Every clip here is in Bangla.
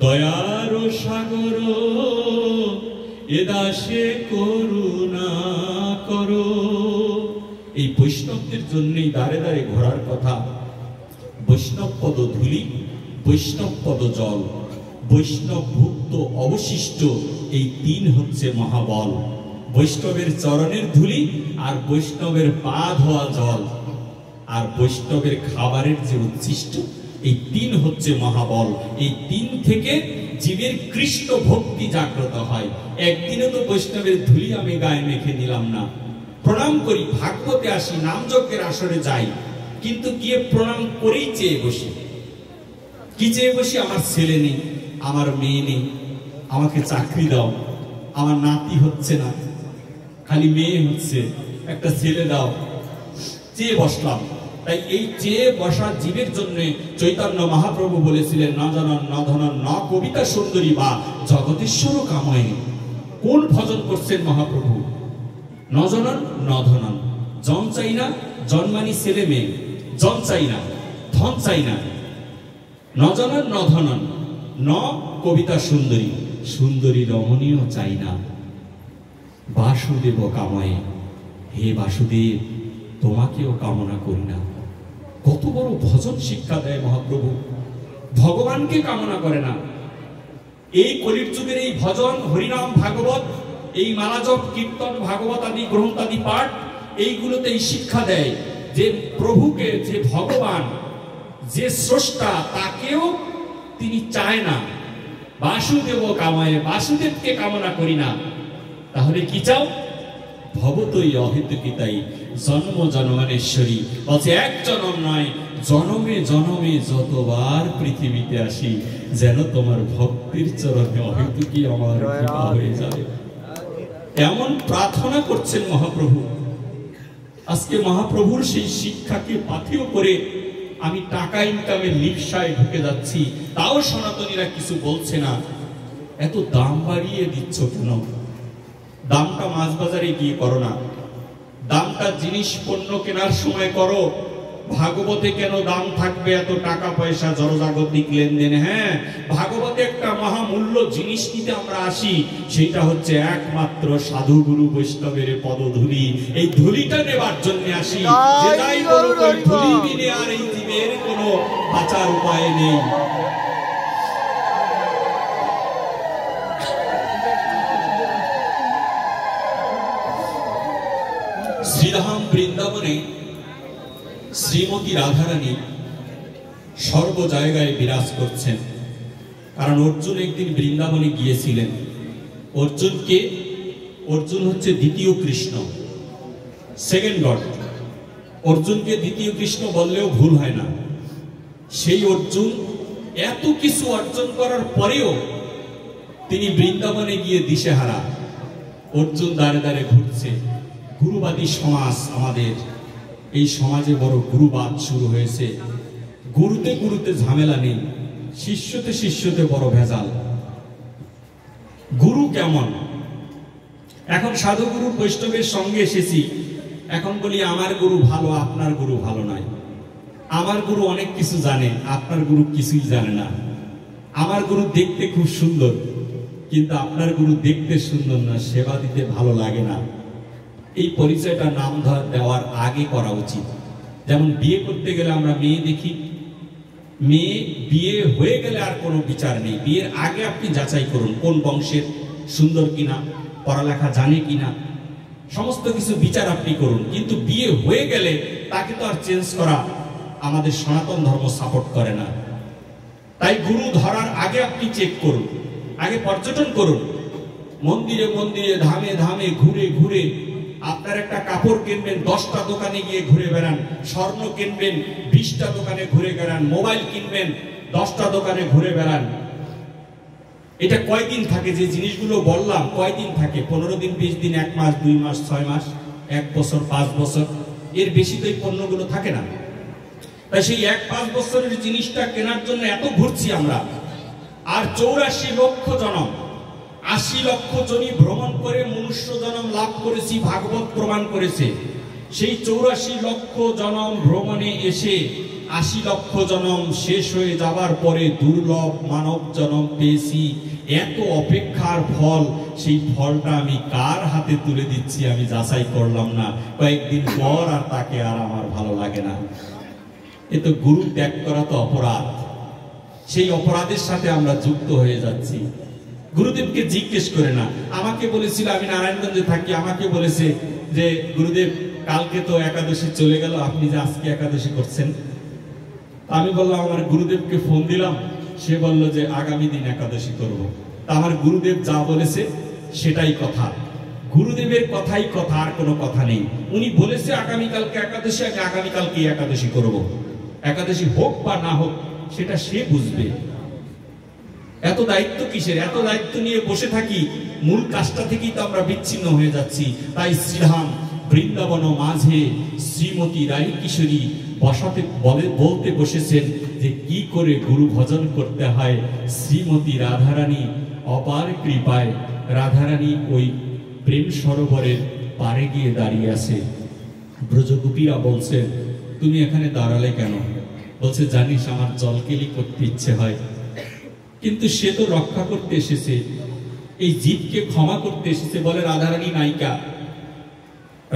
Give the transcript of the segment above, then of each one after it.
দয়ার সাগর এ দাসে করুণা করো। এই বৈষ্ণবদের জন্যই দাঁড়ে দাঁড়ে ঘোরার কথা। বৈষ্ণব পদ ধুলি, বৈষ্ণব পদ জল, বৈষ্ণব ভুক্ত অবশিষ্ট, এই তিন হচ্ছে মহাবল। বৈষ্ণবের চরণের ধুলি, আর বৈষ্ণবের পা ধোয়া জল, আর বৈষ্ণবের খাবারের যে উচ্ছিষ্ট, এই তিন হচ্ছে মহাবল। এই তিন থেকে জীবের কৃষ্ণ ভক্তি জাগ্রত হয়। একদিনে তো বৈষ্ণবের ধুলি আমি গায়ে মেখে নিলাম না, প্রণাম করি, ভাগবতে আসি, নামযজ্ঞের আসরে যাই, কিন্তু গিয়ে প্রণাম করেই চেয়ে বসি। কি চেয়ে বসি? আমার ছেলে নেই, আমার মেয়ে নেই, আমাকে চাকরি দাও, আমার নাতি হচ্ছে না, খালি মেয়ে হচ্ছে, একটা ছেলে দাও, চেয়ে বসলাম। তাই এই চেয়ে বসা জীবের জন্য চৈতন্য মহাপ্রভু বলেছিলেন, ন জনন ন ধনন ন কবিতা সুন্দরী বা জগদীশ্বর কাময়ে। কোন ভজন করছেন মহাপ্রভু? ন জনন ন ধনন, জন চাই না, জন্মানি ছেলে মেয়ে, জন চাই না, ধন চাই না। ন জনন ন ধনন ন কবিতা সুন্দরী, সুন্দরী রমণীয় চাই না। বাসুদেব কাময়ে, হে বাসুদেব তোমাকেও কামনা করি না। কত বড় ভজন শিক্ষা দেয় মহাপ্রভু। ভগবানকে কামনা করে না। এই কলির যুগের এই ভজন, হরিনাম, ভাগবত, এই মালাজপ, কীর্তন, ভাগবত আদি গ্রন্থ আদি পাঠ, এইগুলোতে এই শিক্ষা দেয় যে প্রভুকে, যে ভগবান, যে স্রষ্টা, তাকেও তিনি চায় না। বাসুদেব কাময়ে, বাসুদেবকে কামনা করি না। তাহলে কি চাও? ভবতই অহেতুকিতাই জন্ম জন্মানেশ্বরী। বলছে এক জন্ম নয়, জনমে জনমে যতবার পৃথিবীতে আসি, যেন তোমার ভক্তির চরণে অহেতুকি আমার কৃপা হয়ে যাবে। এমন প্রার্থনা করছেন মহাপ্রভু। আজকে মহাপ্রভুর সেই শিক্ষাকে পাথেয় করে আমি টাকা ইনকামের লিপসায় ঢুকে যাচ্ছি, তাও সনাতনীরা কিছু বলছে না। এত দাম বাড়িয়ে দিচ্ছ কেন? দামটা মাছ বাজারে গিয়ে করো না, দামটা জিনিস পণ্য কেনার সময় করো। ভাগবতে কেন দাম থাকবে? এত টাকা পয়সা জড়জাগতিক লেনদেনে। হ্যাঁ, ভাগবতে একটা মহামূল্য জিনিস নিতে আমরা আসি, সেটা হচ্ছে একমাত্র সাধু গুরু বৈষ্ণবের পদধূলি। এই ধূলিটা নেবার জন্য আসি। যে যাই বলুক, ওই ধূলি বিনে আর এই জীবের কোনো বাঁচার উপায় নেই। শ্রীধাম বৃন্দাবনে শ্রীমতী রাধারানী সর্ব জায়গায় বিরাজ করছেন। কারণ অর্জুন একদিন বৃন্দাবনে গিয়েছিলেন। অর্জুনকে, অর্জুন হচ্ছে দ্বিতীয় কৃষ্ণ, সেকেন্ড গড। অর্জুনকে দ্বিতীয় কৃষ্ণ বললেও ভুল হয় না। সেই অর্জুন এত কিছু অর্জন করার পরেও তিনি বৃন্দাবনে গিয়ে দিশেহারা। অর্জুন দাঁড়ে দাঁড়ে ঘুরছে। গুরুবাদী সমাজ আমাদের, এই সমাজে বড় গুরুবাদ শুরু হয়েছে। গুরুতে গুরুতে ঝামেলা নেই, শিষ্যতে শিষ্যতে বড় ভেজাল। গুরু কেমন? এখন সাধুগুরু বৈষ্ণবের সঙ্গে এসেছি, এখন বলি আমার গুরু ভালো, আপনার গুরু ভালো নয়। আমার গুরু অনেক কিছু জানে, আপনার গুরু কিছুই জানে না। আমার গুরু দেখতে খুব সুন্দর, কিন্তু আপনার গুরু দেখতে সুন্দর না, সেবা দিতে ভালো লাগে না। এই পরিচয়টা নাম দেওয়ার আগে করা উচিত। যেমন বিয়ে করতে গেলে আমরা মেয়ে দেখি, মেয়ে বিয়ে হয়ে গেলে আর কোনো বিচার নেই। বিয়ের আগে আপনি যাচাই করুন কোন বংশের, সুন্দর কিনা, পড়ালেখা জানে কিনা, সমস্ত কিছু বিচার আপনি করুন। কিন্তু বিয়ে হয়ে গেলে তাকে তো আর চেঞ্জ করা আমাদের সনাতন ধর্ম সাপোর্ট করে না। তাই গুরু ধরার আগে আপনি চেক করুন, আগে পর্যটন করুন, মন্দিরে মন্দিরে, ধামে ধামে ঘুরে ঘুরে। আপনার একটা কাপড় কিনবেন, 10টা দোকানে গিয়ে ঘুরে বেড়ান। স্বর্ণ কিনবেন, 20টা দোকানে ঘুরে বেড়ান। মোবাইল কিনবেন, 10টা দোকানে ঘুরে বেড়ান। এটা কয়দিন থাকে? যে জিনিসগুলো বললাম কয়দিন থাকে? 15 দিন, 20 দিন, 1 মাস, 2 মাস, 6 মাস, 1 বছর, 5 বছর। এর বেশি তো এই পণ্যগুলো থাকে না। তাই সেই 1-5 বছরের জিনিসটা কেনার জন্য এত ঘুরছি আমরা। আর 84 লক্ষ জনম, 80 লক্ষ জনই ভ্রমণ করে মনুষ্য জন্ম লাভ করেছি, ভাগবত প্রমাণ করেছে। সেই 84 লক্ষ জনম ভ্রমণে এসে 80 লক্ষ জন্ম শেষ হয়ে যাবার পরে দুর্লভ মানব জন্ম পেয়েছি, এত অপেক্ষার ফল, সেই ফলটা আমি কার হাতে তুলে দিচ্ছি আমি যাচাই করলাম না, কয়েকদিন পর আর তাকে আর আমার ভালো লাগে না। এ তো গুরু ত্যাগ করা তো অপরাধ, সেই অপরাধের সাথে আমরা যুক্ত হয়ে যাচ্ছি। গুরুদেবকে জিজ্ঞেস করে না, আমাকে বলেছিল, আমি নারায়ণগঞ্জে থাকি, আমাকে বলেছে যে গুরুদেব কালকে তো একাদশী চলে গেল, আপনি যে আজকে একাদশী করছেন। আমি বললাম, আমার গুরুদেবকে ফোন দিলাম, সে বলল যে আগামী দিন একাদশী করব। তা আমার গুরুদেব যা বলেছে সেটাই কথা, গুরুদেবের কথাই কথা, আর কোনো কথা নেই। উনি বলেছে আগামীকালকে একাদশী, আমি আগামীকালকে একাদশী করব। একাদশী হোক বা না হোক সেটা সে বুঝবে। এত দায়িত্ব কিসের? এত দায়িত্ব নিয়ে বসে থাকি, মূল কাজটা থেকেই তো আমরা বিচ্ছিন্ন হয়ে যাচ্ছি। তাই শ্রীধাম বৃন্দাবন মাঝে শ্রীমতী রাই কিশোরী বসাতে বলতে বসেছেন যে কি করে গুরু ভজন করতে হয়। শ্রীমতী রাধারানী অপার কৃপায় রাধারানী ওই প্রেম সরোবরের পারে গিয়ে দাঁড়িয়ে আছে। ব্রজগোপীরা বলছে, তুমি এখানে দাঁড়ালে কেন? বলছে, জানিস আমার জলকেলি করতে ইচ্ছে হয়, কিন্তু সে তো রক্ষা করতে এসেছে, এই জীবকে ক্ষমা করতে এসেছে। বলে রাধারানী নায়িকা,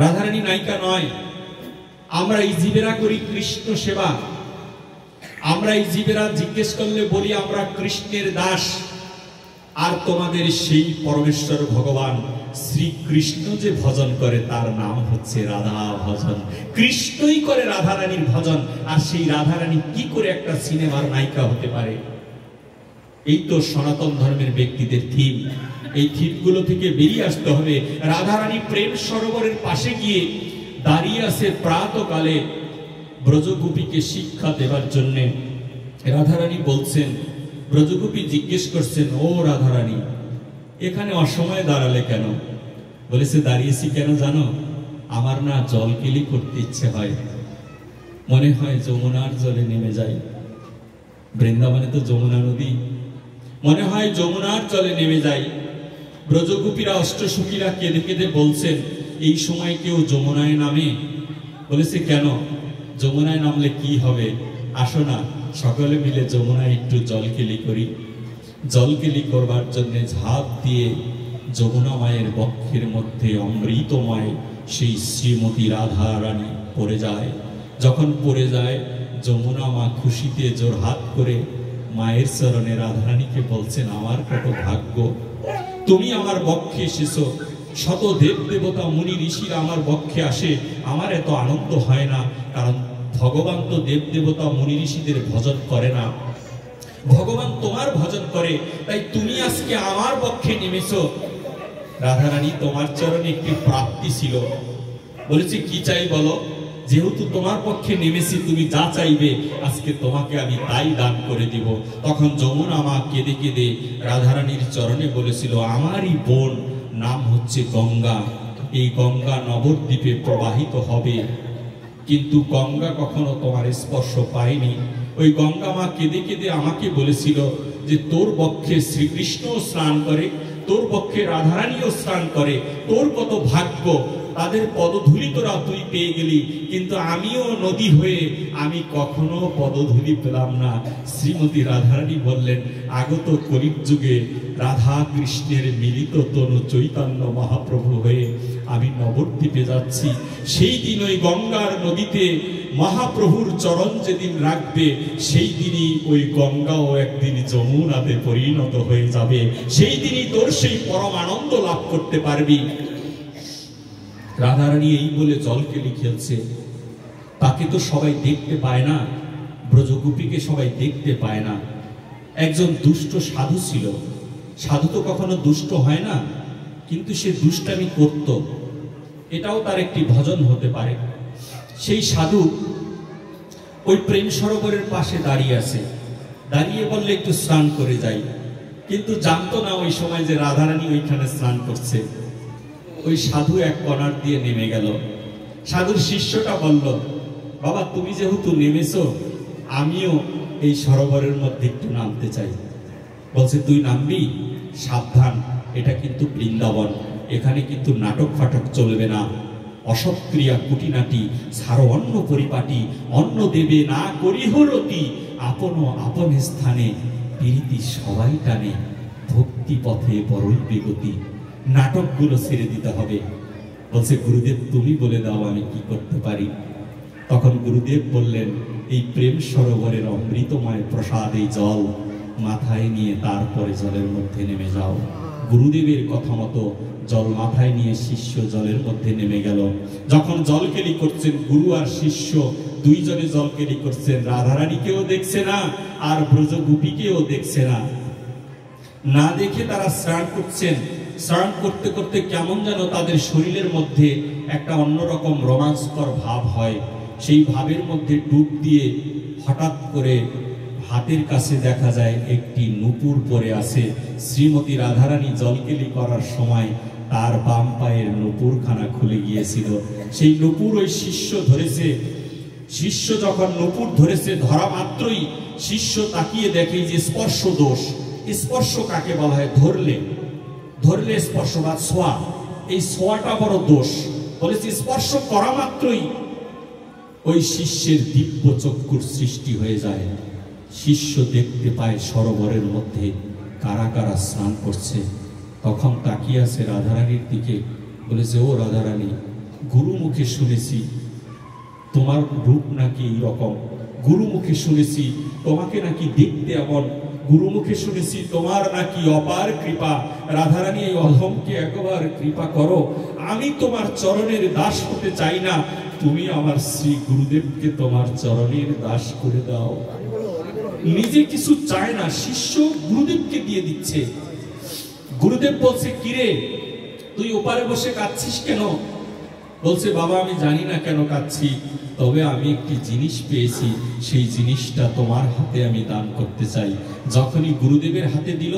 রাধারানী নায়িকা নয়। আমরা এই জীবেরা করি কৃষ্ণ সেবা, আমরা এই জীবেরা জিজ্ঞেস করলে বলি আমরা কৃষ্ণের দাস। আর তোমাদের সেই পরমেশ্বর ভগবান শ্রীকৃষ্ণ যে ভজন করে তার নাম হচ্ছে রাধা ভজন। কৃষ্ণই করে রাধারানীর ভজন, আর সেই রাধারানী কি করে একটা সিনেমার নায়িকা হতে পারে? এই তো সনাতন ধর্মের ব্যক্তিদের থিম। এই থিমগুলো থেকে বেরিয়ে আসতে হবে। রাধারানী প্রেম সরোবরের পাশে গিয়ে দাঁড়িয়ে আছে প্রাতকালে ব্রজগোপীকে শিক্ষা দেবার জন্য। রাধারানী বলছেন, ব্রজগোপী জিজ্ঞেস করছেন, ও রাধারানী এখানে অসময়ে দাঁড়ালে কেন? বলেছে, দাঁড়িয়েছি কেন জানো? আমার না জলকেলি করতে ইচ্ছে হয়, মনে হয় যমুনার জলে নেমে যাই। বৃন্দাবনে তো যমুনা নদী, মনে হয় যমুনার জলে নেমে যাই। ব্রজগোপীরা অষ্টসখীরা কেঁদে কেঁদে বলছেন, এই সময় কেউ যমুনায় নামে? বলেছে, কেন? যমুনায় নামলে কি হবে? আসো না সকলে মিলে যমুনায় একটু জলকেলি করি। জলকেলি করবার জন্য ঝাঁপ দিয়ে যমুনা মায়ের বক্ষের মধ্যে অমৃতময় সেই শ্রীমতী রাধা রানী পড়ে যায়। যখন পড়ে যায়, যমুনা মা খুশিতে জোর হাত করে মায়ের চরণে রাধারানীকে বলছেন, আমার কত ভাগ্য, তুমি আমার বক্ষে এসেছো। শত দেব দেবতা মুনি ঋষিরা আমার বক্ষে আসে, আমার এত আনন্দ হয় না, কারণ ভগবান তো দেব দেবতা মুনি ঋষিদের ভজন করে না, ভগবান তোমার ভজন করে, তাই তুমি আজকে আমার পক্ষে নেমেছো। রাধারানী, তোমার চরণে একটি প্রাপ্তি ছিল। বলেছে, কি চাই বলো? যেহেতু তোমার পক্ষে নেমেছি, তুমি যা চাইবে আজকে তোমাকে আমি তাই দান করে দিব। তখন যমুনা মা কেঁদে কেঁদে রাধারানীর চরণে বলেছিল, আমারই বোন নাম হচ্ছে গঙ্গা, এই গঙ্গা নবদ্বীপে প্রবাহিত হবে, কিন্তু গঙ্গা কখনো তোমার স্পর্শ পায়নি। ওই গঙ্গা মা কেঁদে কেঁদে আমাকে বলেছিল যে তোর পক্ষে শ্রীকৃষ্ণও স্নান করে, তোর পক্ষে রাধারানীও স্নান করে, তোর কত ভাগ্য, তাদের পদধূলি তোরা তুই পেয়ে গেলি, কিন্তু আমিও নদী হয়ে আমি কখনো পদধূলি পেলাম না। শ্রীমতী রাধারানী বললেন, আগত কলির যুগে রাধা কৃষ্ণের মিলিত তনু চৈতন্য মহাপ্রভু হয়ে আমি নবদ্বীপে যাচ্ছি। সেই দিন ওই গঙ্গার নদীতে মহাপ্রভুর চরণ যেদিন রাখবে, সেই দিনই ওই গঙ্গাও একদিন যমুনাতে পরিণত হয়ে যাবে, সেই দিনই তোর সেই পরম আনন্দ লাভ করতে পারবি। রাধারানী এই বলে জলকেলি খেলছে। তাকে তো সবাই দেখতে পায় না, ব্রজগোপীকে সবাই দেখতে পায় না। একজন দুষ্ট সাধু ছিল। সাধু তো কখনো দুষ্ট হয় না, কিন্তু সে দুষ্টামি করত, এটাও তার একটি ভজন হতে পারে। সেই সাধু ওই প্রেম সরোবরের পাশে দাঁড়িয়ে আছে, দাঁড়িয়ে বললে একটু স্নান করে যাই, কিন্তু জানতো না ওই সময় যে রাধারানী ওইখানে স্নান করছে। ওই সাধু এক কর্নার দিয়ে নেমে গেল। সাধুর শিষ্যটা বলল, বাবা তুমি যেহেতু নেমেছো, আমিও এই সরোবরের মধ্যে একটু নামতে চাই। বলছে, তুই নামবি? সাবধান, এটা কিন্তু বৃন্দাবন, এখানে কিন্তু নাটক ফাটক চলবে না, অসৎক্রিয়া কুটিনাটি ছাড়ো অন্য পরিপাটি, অন্য দেবে না করিহ রতি, আপন আপন স্থানে প্রীতি সবাই টানে, ভক্তি পথে বড়ই বেগতি। নাটকগুলো ছেড়ে দিতে হবে। বলছে গুরুদেব তুমি বলে দাও আমি কি করতে পারি। তখন গুরুদেব বললেন, এই প্রেম সরোবরের অমৃতময় প্রসাদ এই জল মাথায় নিয়ে তারপরে জলের মধ্যে নেমে যাও। গুরুদেবের কথা মতো জল মাথায় নিয়ে শিষ্য জলের মধ্যে নেমে গেল। যখন জলকেলি করছেন গুরু আর শিষ্য দুইজনে জলকেলি করছেন, রাধারানীকেও দেখছে না আর ব্রজগোপীকেও দেখছে না। না দেখে তারা স্নান করছেন। স্নান করতে করতে কেমন যেন তাদের শরীরের মধ্যে একটা অন্যরকম রোমাঞ্চকর ভাব হয়। সেই ভাবের মধ্যে ডুব দিয়ে হঠাৎ করে হাতের কাছে দেখা যায় একটি নূপুর পরে আছে। শ্রীমতী রাধারানী জলকেলি করার সময় তার বাম পায়ের নূপুরখানা খুলে গিয়েছিল। সেই নূপুর ওই শিষ্য ধরেছে। শিষ্য যখন নূপুর ধরেছে, ধরা মাত্রই শিষ্য তাকিয়ে দেখে যে স্পর্শ দোষ। স্পর্শ কাকে বলা হয়? ধরলে ধরলে স্পর্শ বা ছোঁয়া, এই ছোঁয়াটা বড় দোষ। বলেছে স্পর্শ করা মাত্রই ওই শিষ্যের দিব্য চক্ষুর সৃষ্টি হয়ে যায়। শিষ্য দেখতে পায় সরোবরের মধ্যে কারা কারা স্নান করছে। তখন তাকিয়ে আছে রাধারানীর দিকে, বলেছে ও রাধারানী, গুরুমুখে শুনেছি তোমার রূপ নাকি এইরকম, গুরুমুখে শুনেছি তোমাকে নাকি দেখতে এমন, গুরুমুখে শুনেছি তোমার নাকি অপার কৃপা। রাধারানী এই অধমকে একবার কৃপা করো, আমি তোমার চরণের দাস হতে চাই না, তুমি আমার শ্রী গুরুদেবকে তোমার চরণের দাস করে দাও। নিজে কিছু চায় না, শিষ্য গুরুদেবকে দিয়ে দিচ্ছে। গুরুদেব বলছে কিরে তুই ওপারে বসে কাঁদছিস কেন? বলছে বাবা আমি জানি না কেন কাঁদছি, তবে আমি একটি জিনিস পেয়েছি, সেই জিনিসটা তোমার হাতে আমি দান করতে চাই। যখনই গুরুদেবের হাতে দিল,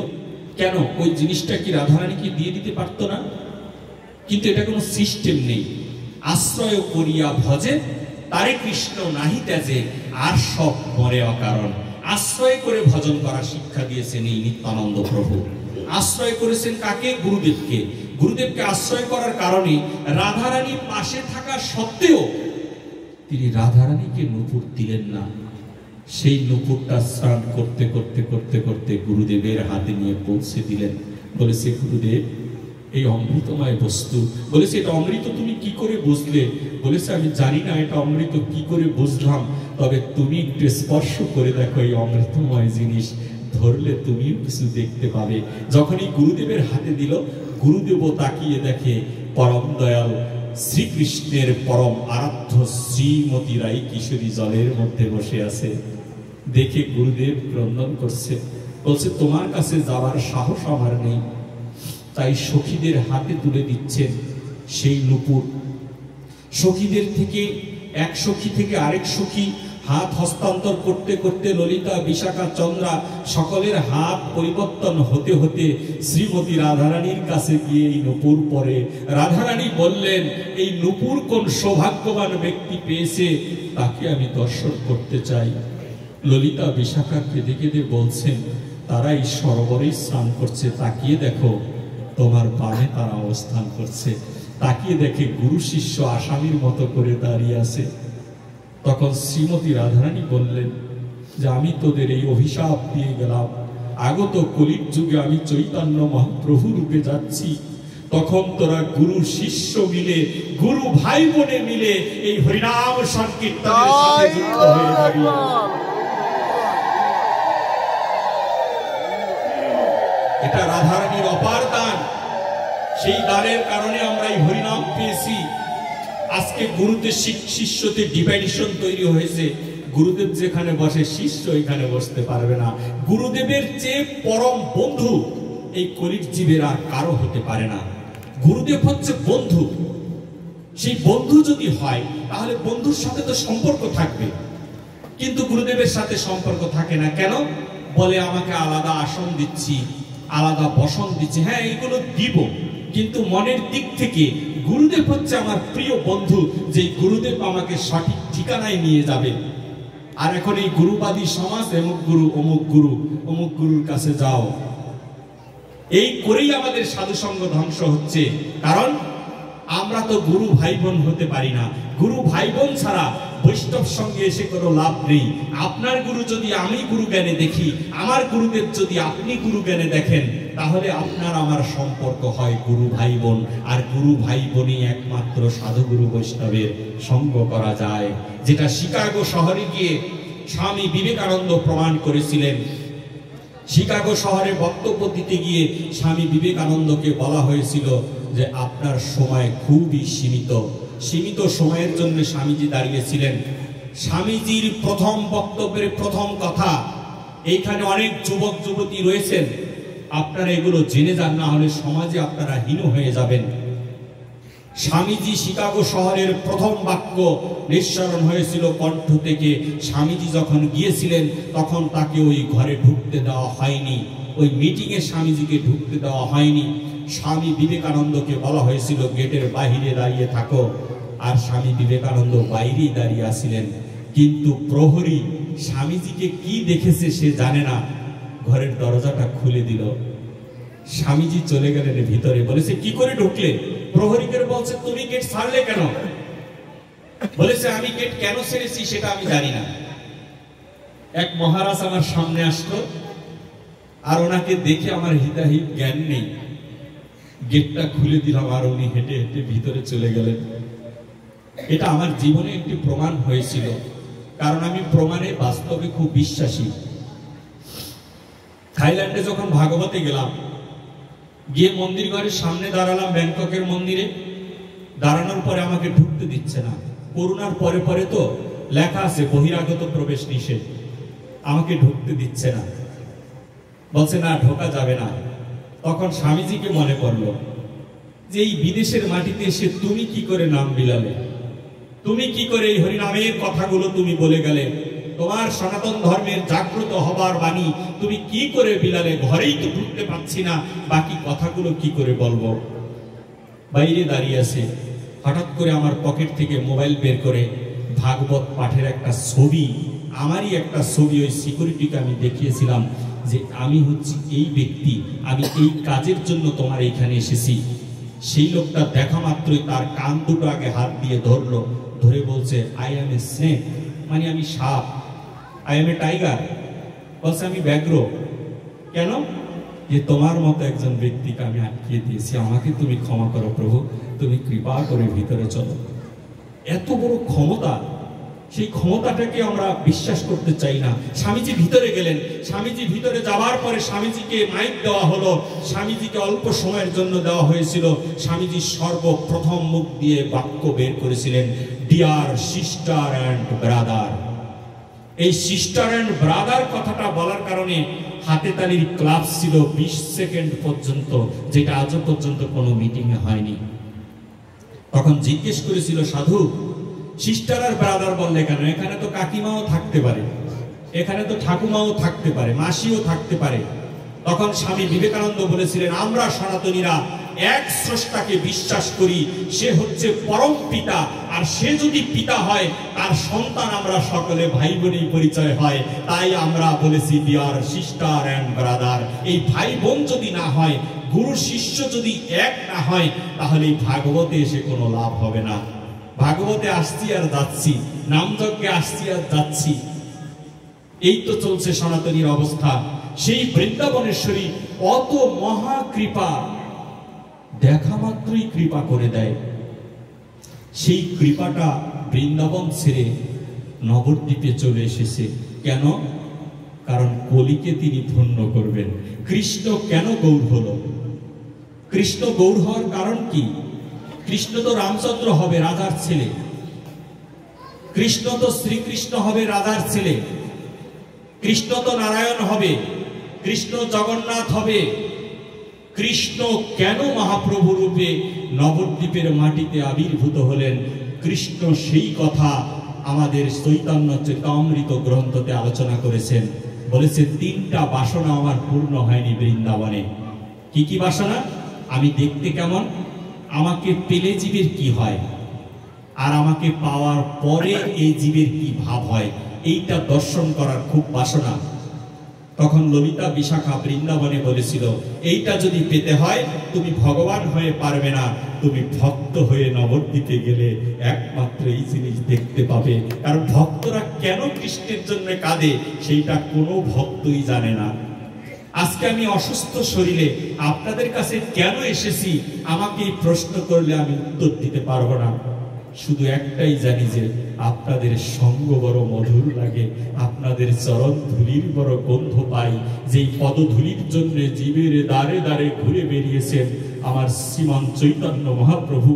কেন ওই জিনিসটা কি রাধারানীকে দিয়ে দিতে পারতো না? কিন্তু এটা কোনো সিস্টেম নেই। আশ্রয় করিয়া ভজে তারে কৃষ্ণ নাহি ত্যাজে, আর সব মরে অকারণ। আশ্রয় করে ভজন করা শিক্ষা দিয়েছেন এই নিত্যানন্দ প্রভু। আশ্রয় করেছেন কাকে? গুরুদেবকে। গুরুদেবকে আশ্রয় করার কারণে রাধারানী পাশে থাকা সত্ত্বেও তিনি রাধারানীকে নূপুর দিলেন না। সেই নূপুরটা স্নান করতে করতে করতে করতে গুরুদেবের হাতে নিয়ে পৌঁছে দিলেন। বলেছে গুরুদেব এই অমৃতময় বস্তু। বলেছে এটা অমৃত তুমি কি করে বুঝলে? বলেছে আমি জানি না এটা অমৃত কি করে বুঝলাম, তবে তুমি একটু স্পর্শ করে দেখো এই অমৃতময় জিনিস, ধরলে তুমিও কিছু দেখতে পাবে। যখনই গুরুদেবের হাতে দিল, গুরুদেবও তাকিয়ে দেখে পরম দয়াল শ্রীকৃষ্ণের পরম আরাধ্য শ্রীমতী রাই কিশোরী জলের মধ্যে বসে আছে। দেখে গুরুদেব ক্রন্দন করছে, বলছে তোমার কাছে যাওয়ার সাহস আমার নেই, তাই সখীদের হাতে তুলে দিচ্ছেন সেই নূপুর। সখীদের থেকে এক সখী থেকে আরেক সখী হাত হস্তান্তর করতে করতে ললিতা, বিশাখা, চন্দ্রা সকলের হাত পরিবর্তন হতে হতে শ্রীমতী রাধারানীর কাছে গিয়ে এই নূপুর পরে রাধারানী বললেন এই নূপুর কোন সৌভাগ্যবান ব্যক্তি পেয়েছে তাকে আমি দর্শন করতে চাই। ললিতা, বিশাখা কেঁদে কেঁদে বলছেন তারা এই সরোবরেই স্নান করছে, তাকিয়ে দেখো তোমার বামে তারা অবস্থান করছে। তাকিয়ে দেখে গুরু শিষ্য আসামির মতো করে দাঁড়িয়ে আছে। তখন শ্রীমতী রাধারানী বললেন যে আমি তোদের এই অভিশাপ দিয়ে গেলাম, আগত কলির যুগে আমি চৈতন্য মহাপ্রভু রূপে যাচ্ছি, তখন তোরা গুরু শিষ্য মিলে, গুরু ভাই বোনে মিলে এই হরিনাম সংকীর্তনের সাথে যুক্ত হয়ে যাবি। এটা রাধারানীর অপার দান। সেই দানের কারণে আমরা এই হরিনাম পেয়েছি। আজকে গুরুতে শিষ্যতে ডিভাইডেশন তৈরি হয়েছে। গুরুদেব যেখানে বসে শিষ্য এখানে বসতে পারবে না। গুরুদেবের চেয়ে পরম বন্ধু এই কলির জীবের আর কারো হতে পারে না। গুরুদেব হচ্ছে বন্ধু। সেই বন্ধু যদি হয় তাহলে বন্ধুর সাথে তো সম্পর্ক থাকবে, কিন্তু গুরুদেবের সাথে সম্পর্ক থাকে না। কেন? বলে আমাকে আলাদা আসন দিচ্ছি, আলাদা বসন দিচ্ছি। হ্যাঁ এইগুলো দিব, কিন্তু মনের দিক থেকে গুরুদেব হচ্ছে আমার প্রিয় বন্ধু, যে গুরুদেব আমাকে সঠিক ঠিকানায় নিয়ে যাবে। আর এখন এই গুরুবাদী সমাজ অমুক গুরু অমুক গুরু অমুক গুরুর কাছে যাও, এই করেই আমাদের সাধুসঙ্গ ধ্বংস হচ্ছে। কারণ আমরা তো গুরু ভাই বোন হতে পারি না। গুরু ভাই বোন ছাড়া বৈষ্ণব সঙ্গে এসে কোনো লাভ নেই। আপনার গুরু যদি আমি গুরু জ্ঞানে দেখি, আমার গুরুদেব যদি আপনি গুরু জ্ঞানে দেখেন, তাহলে আপনার আমার সম্পর্ক হয় গুরু ভাই বোন। আর গুরু ভাই বোনই একমাত্র সাধুগুরু বৈষ্ণবের সঙ্গ করা যায়, যেটা শিকাগো শহরে গিয়ে স্বামী বিবেকানন্দ প্রমাণ করেছিলেন। শিকাগো শহরে বক্তব্য দিতে গিয়ে স্বামী বিবেকানন্দকে বলা হয়েছিল যে আপনার সময় খুবই সীমিত। সীমিত সময়ের জন্য স্বামীজি দাঁড়িয়েছিলেন। স্বামীজির প্রথম বক্তব্যের প্রথম কথা, এইখানে অনেক যুবক যুবতী রয়েছেন, আপনারা এগুলো জেনে যান, না হলে সমাজে আপনারা হীন হয়ে যাবেন। স্বামীজি শিকাগো শহরের প্রথম বাক্য নিঃসরণ হয়েছিল কণ্ঠ থেকে। স্বামীজি যখন গিয়েছিলেন তখন তাকে ওই ঘরে ঢুকতে দেওয়া হয়নি, ওই মিটিংয়ে স্বামীজিকে ঢুকতে দেওয়া হয়নি। স্বামী বিবেকানন্দকে বলা হয়েছিল গেটের বাহিরে দাঁড়িয়ে থাকো, আর স্বামী বিবেকানন্দ বাইরেই দাঁড়িয়ে আসিলেন। কিন্তু প্রহরী স্বামীজিকে কি দেখেছে সে জানে না, ঘরের দরজাটা খুলে দিল। স্বামীজি চলে গেলেন ভিতরে। বলেছে কি করে ঢুকলে? প্রহরীকে বলছে তুমি গেট ছাড়লে কেন? বলেছে আমি গেট কেন ছেড়েছি সেটা আমি জানি না। এক মহারাজ আমার সামনে আসলো, আর ওনাকে দেখে আমার হিতাহিত জ্ঞান নেই, গেটটা খুলে দিলাম, আর উনি হেঁটে হেঁটে ভিতরে চলে গেলেন। এটা আমার জীবনে একটি প্রমাণ হয়েছিল, কারণ আমি প্রমাণে বাস্তবে খুব বিশ্বাসী। থাইল্যান্ডে যখন ভাগবতে গেলাম, গিয়ে মন্দির ঘরের সামনে দাঁড়ালাম, ব্যাংককের মন্দিরে দাঁড়ানোর পরে আমাকে ঢুকতে দিচ্ছে না। করোনার পরে পরে তো লেখা আছে বহিরাগত প্রবেশ নিষেধ, আমাকে ঢুকতে দিচ্ছে না, বলছে না ঢোকা যাবে না। তখন স্বামীজিকে মনে পড়লো যে এই বিদেশের মাটিতে এসে তুমি কি করে নাম বিলালে, তুমি কি করে এই হরিনামের কথাগুলো তুমি বলে গেলে, তোমার সনাতন ধর্মের জাগ্রত হবার বাণী তুমি কি করে বিলালে? ঘরেই তো ঢুকতে পারছি না, বাকি কথাগুলো কি করে বলবো? বাইরে দাঁড়িয়ে আছে, হঠাৎ করে আমার পকেট থেকে মোবাইল বের করে ভাগবত পাঠের একটা ছবি, আমারই একটা ছবি, ওই সিকিউরিটিকে আমি দেখিয়েছিলাম যে আমি হচ্ছি এই ব্যক্তি, আমি এই কাজের জন্য তোমার এইখানে এসেছি। সেই লোকটা দেখা মাত্রই তার কান দুটো আগে হাত দিয়ে ধরলো, ধরে বলছে আই এম এ স্নেক, মানে আমি সাপ। আই এম এ টাইগার, বলছে আমি ব্যাঘ্র। কেন? যে তোমার মতো একজন ব্যক্তিকে আমি আটকিয়ে দিয়েছি, আমাকে তুমি ক্ষমা করো প্রভু, তুমি কৃপা করে ভিতরে চলো। এত বড় ক্ষমতা, সেই ক্ষমতাটাকে আমরা বিশ্বাস করতে চাই না। স্বামীজি ভিতরে গেলেন, স্বামীজি ভিতরে যাওয়ার পরে স্বামীজিকে মাইক দেওয়া হলো, স্বামীজিকে অল্প সময়ের জন্য দেওয়া হয়েছিল। স্বামীজি সর্বপ্রথম মুখ দিয়ে বাক্য বের করেছিলেন, ডিয়ার সিস্টার অ্যান্ড ব্রাদার। এই সিস্টার অ্যান্ড ব্রাদার কথাটা বলার কারণে হাতে তালির ক্লাব ছিল 20 সেকেন্ড পর্যন্ত, যেটা আজও পর্যন্ত কোনো মিটিংয়ে হয়নি। তখন জিজ্ঞেস করেছিল সাধু, সিস্টার আর ব্রাদার বললে কেন? এখানে তো কাকিমাও থাকতে পারে, এখানে তো ঠাকুমাও থাকতে পারে, মাসিও থাকতে পারে। তখন স্বামী বিবেকানন্দ বলেছিলেন, আমরা সনাতনীরা এক স্রষ্টাকে বিশ্বাস করি, সে হচ্ছে পরম পিতা, আর সে যদি পিতা হয় তার সন্তান আমরা সকলে ভাই বোনই পরিচয় হয়। তাই আমরা বলেছি ডিয়ার সিস্টার অ্যান্ড ব্রাদার। এই ভাই বোন যদি না হয়, গুরু শিষ্য যদি এক না হয়, তাহলে এই ভাগবতে এসে কোনো লাভ হবে না। ভাগবতে আসছি আর যাচ্ছি, নামযজ্ঞে আসছি আর যাচ্ছি, এই তো চলছে সনাতনীর অবস্থা। সেই বৃন্দাবনেশ্বরী অত মহা কৃপা, দেখা মাত্রই কৃপা করে দেয়। সেই কৃপাটা বৃন্দাবন ছেড়ে নবদ্বীপে চলে এসেছে। কেন? কারণ কলিকে তিনি ধন্য করবেন। কৃষ্ণ কেন গৌর হলো? কৃষ্ণ গৌর হওয়ার কারণ কি? কৃষ্ণ তো রামচন্দ্র হবে, রাজার ছেলে। কৃষ্ণ তো শ্রীকৃষ্ণ হবে, রাজার ছেলে। কৃষ্ণ তো নারায়ণ হবে, কৃষ্ণ জগন্নাথ হবে। কৃষ্ণ কেন মহাপ্রভু রূপে নবদ্বীপের মাটিতে আবির্ভূত হলেন? কৃষ্ণ সেই কথা আমাদের চৈতন্য চরিতামৃত গ্রন্থতে আলোচনা করেছেন। বলেছে 3টা বাসনা আমার পূর্ণ হয়নি বৃন্দাবনে। কি কি বাসনা? আমি দেখতে কেমন, আমাকে পেলে জীবের কি হয়, আর আমাকে পাওয়ার পরে এই জীবের কি ভাব হয়, এইটা দর্শন করার খুব বাসনা। তখন ললিতা বিশাখা বৃন্দাবনে বলেছিল, এইটা যদি পেতে হয় তুমি ভগবান হয়ে পারবে না, তুমি ভক্ত হয়ে নবদ্বীপে গেলে একমাত্র এই জিনিস দেখতে পাবে। কারণ ভক্তরা কেন কৃষ্ণের জন্য কাঁদে সেইটা কোনো ভক্তই জানে না। আজকে আমি অসুস্থ শরীরে আপনাদের কাছে কেন এসেছি আমাকে এই প্রশ্ন করলে আমি উত্তর দিতে পারবো না। শুধু একটাই জানি যে আপনাদের সঙ্গ বড় মধুর লাগে, আপনাদের চরণ ধুলির বড় গন্ধ পাই। যেই পদধূলির জন্য জীবের দ্বারে দ্বারে ঘুরে বেরিয়েছেন আমার শ্রীমান চৈতন্য মহাপ্রভু।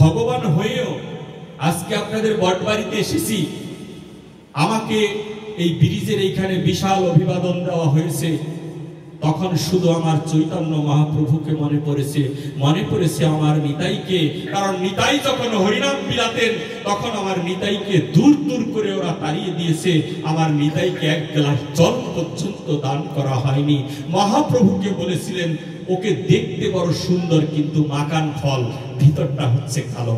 ভগবান হয়েও আজকে আপনাদের বটবাড়িতে এসেছি। আমাকে এই ব্রিজের এইখানে বিশাল অভিবাদন দেওয়া হয়েছে। তখন শুধু আমার চৈতন্য মহাপ্রভুকে মনে পড়েছে আমার নিতাইকে। কারণ নিতাই যখন হরিনাম বিলাতেন তখন আমার নিতাইকে দূর দূর করে ওরা তাড়িয়ে দিয়েছে। আমার নিতাইকে এক গ্লাস জল পর্যন্ত দান করা হয়নি। মহাপ্রভুকে বলেছিলেন ওকে দেখতে বড় সুন্দর, কিন্তু মাকান ফল, ভিতরটা হচ্ছে কালো।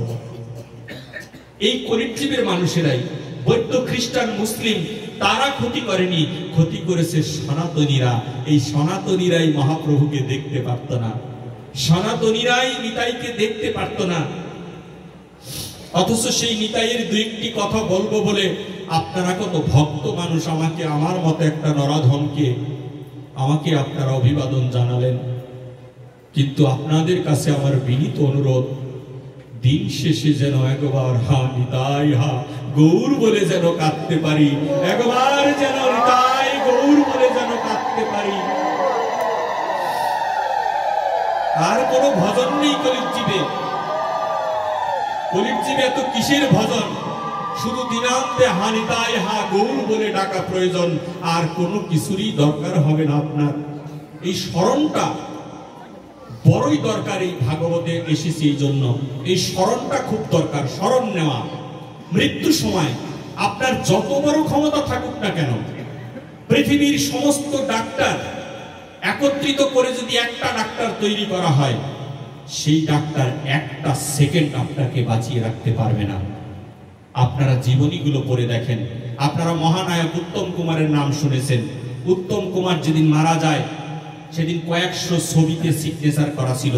এই কলিযুগের মানুষেরাই, বৌদ্ধ খ্রিস্টান মুসলিম, তারা ক্ষতি করেনি, ক্ষতি করেছে সনাতনীরা। এই সনাতনীরাই মহাপ্রভুকে দেখতে পারত না, সনাতনীরাই নিতাইকে দেখতে পারত না। অথচ সেই নিতাইয়ের দুই একটি কথা বলবো বলে আপনারা কত ভক্ত মানুষ আমাকে, আমার মতো একটা নরাধমকে আমাকে আপনারা অভিবাদন জানালেন। কিন্তু আপনাদের কাছে আমার বিনীত অনুরোধ, দিন শেষে যেন একবার হা নিতাই হা গৌর বলে যেন কাঁদতে পারি, একবার যেন নিতাই গৌর বলে যেন কাঁদতে পারি। আর কোন ভজন নেই কলিযুগে। কলিযুগে এত কিসের ভজন? শুধু দিনান্তে হা নিতাই হা গৌর বলে ডাকা প্রয়োজন, আর কোনো কিছুরই দরকার হবে না আপনার। এই স্মরণটা বড়ই দরকার। এই ভাগবতে এসেছি এই জন্য, এই স্মরণটা খুব দরকার। স্মরণ নেওয়া। মৃত্যু সময় আপনার যত বড় ক্ষমতা থাকুক না কেন, পৃথিবীর সমস্ত ডাক্তার একত্রিত করে যদি একটা ডাক্তার তৈরি করা হয়, সেই ডাক্তার একটা সেকেন্ড আপনাকে বাঁচিয়ে রাখতে পারবে না। আপনারা জীবনীগুলো পড়ে দেখেন। আপনারা মহানায়ক উত্তম কুমারের নাম শুনেছেন। উত্তম কুমার যেদিন মারা যায় সেদিন কয়েকশো ছবিতে সিগনেচার করা ছিল।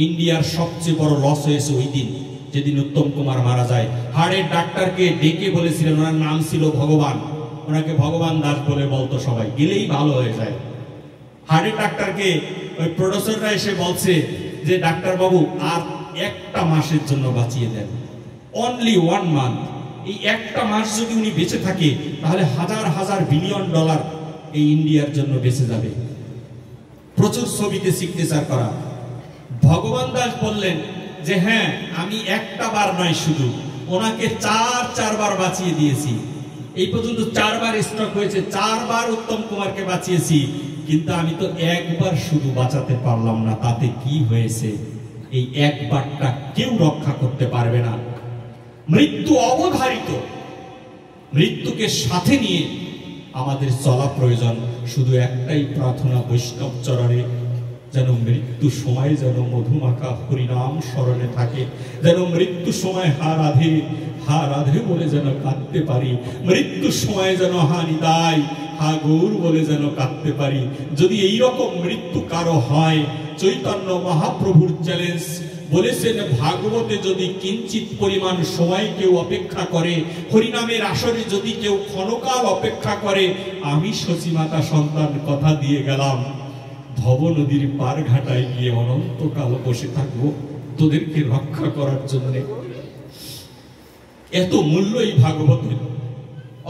ইন্ডিয়ার সবচেয়ে বড় লস হয়েছে ওই দিন, যেদিন উত্তম কুমার মারা যায়। হাড়ের ডাক্তারকে ডেকে বলেছিলেন, ওনার নাম ছিল ভগবান, ওনাকে ভগবান দাস বলে বলতো সবাই, গেলেই ভালো হয়ে যায়। হাড়ের ডাক্তারকে ওই প্রডিউসাররা এসে বলছে যে ডাক্তার বাবু আর একটা মাসের জন্য বাঁচিয়ে দেন, অনলি 1 মান্থ। এই একটা মাস যদি উনি বেঁচে থাকে তাহলে হাজার হাজার বিলিয়ন ডলার এই ইন্ডিয়ার জন্য বেঁচে যাবে। প্রচুর ছবিতে সিগনেচার করা। ভগবান দাস বললেন যে হ্যাঁ, আমি একটা বার নয়, শুধু ওনাকে 4 বার বাঁচিয়ে দিয়েছি। এই পর্যন্ত 4 বার স্ট্রোক হয়েছে, 4 বার উত্তম কুমারকে বাঁচিয়েছি, কিন্তু আমি তো একবার শুধু বাঁচাতে পারলাম না। তাতে কি হয়েছে? এই একবারটা কেউ রক্ষা করতে পারবে না। মৃত্যু অবধারিত। মৃত্যুকে সাথে নিয়ে আমাদের চলা প্রয়োজন। শুধু একটাই প্রার্থনা বৈষ্ণব চরণে, যেন মৃত্যু সময় যেন মধুমাখা হরিনাম স্মরণে থাকে, যেন মৃত্যু সময় হা রাধে বলে যেন কাঁদতে পারি, মৃত্যু সময় যেন হা নিতাই হা গৌর বলে যেন কাঁদতে পারি। যদি এইরকম মৃত্যু কারো হয়, চৈতন্য মহাপ্রভুর চ্যালেঞ্জ বলেছেন, ভাগবতে যদি কিঞ্চিত পরিমাণ সময় কেউ অপেক্ষা করে, হরিনামের আসরে যদি কেউ ক্ষণকাল অপেক্ষা করে, আমি সচিমাতা সন্তান কথা দিয়ে গেলাম, ভব নদীর পার ঘাটায় গিয়ে অনন্তকাল বসে থাকবো তোদেরকে রক্ষা করার জন্য। এত মূল্য এই ভাগবতের।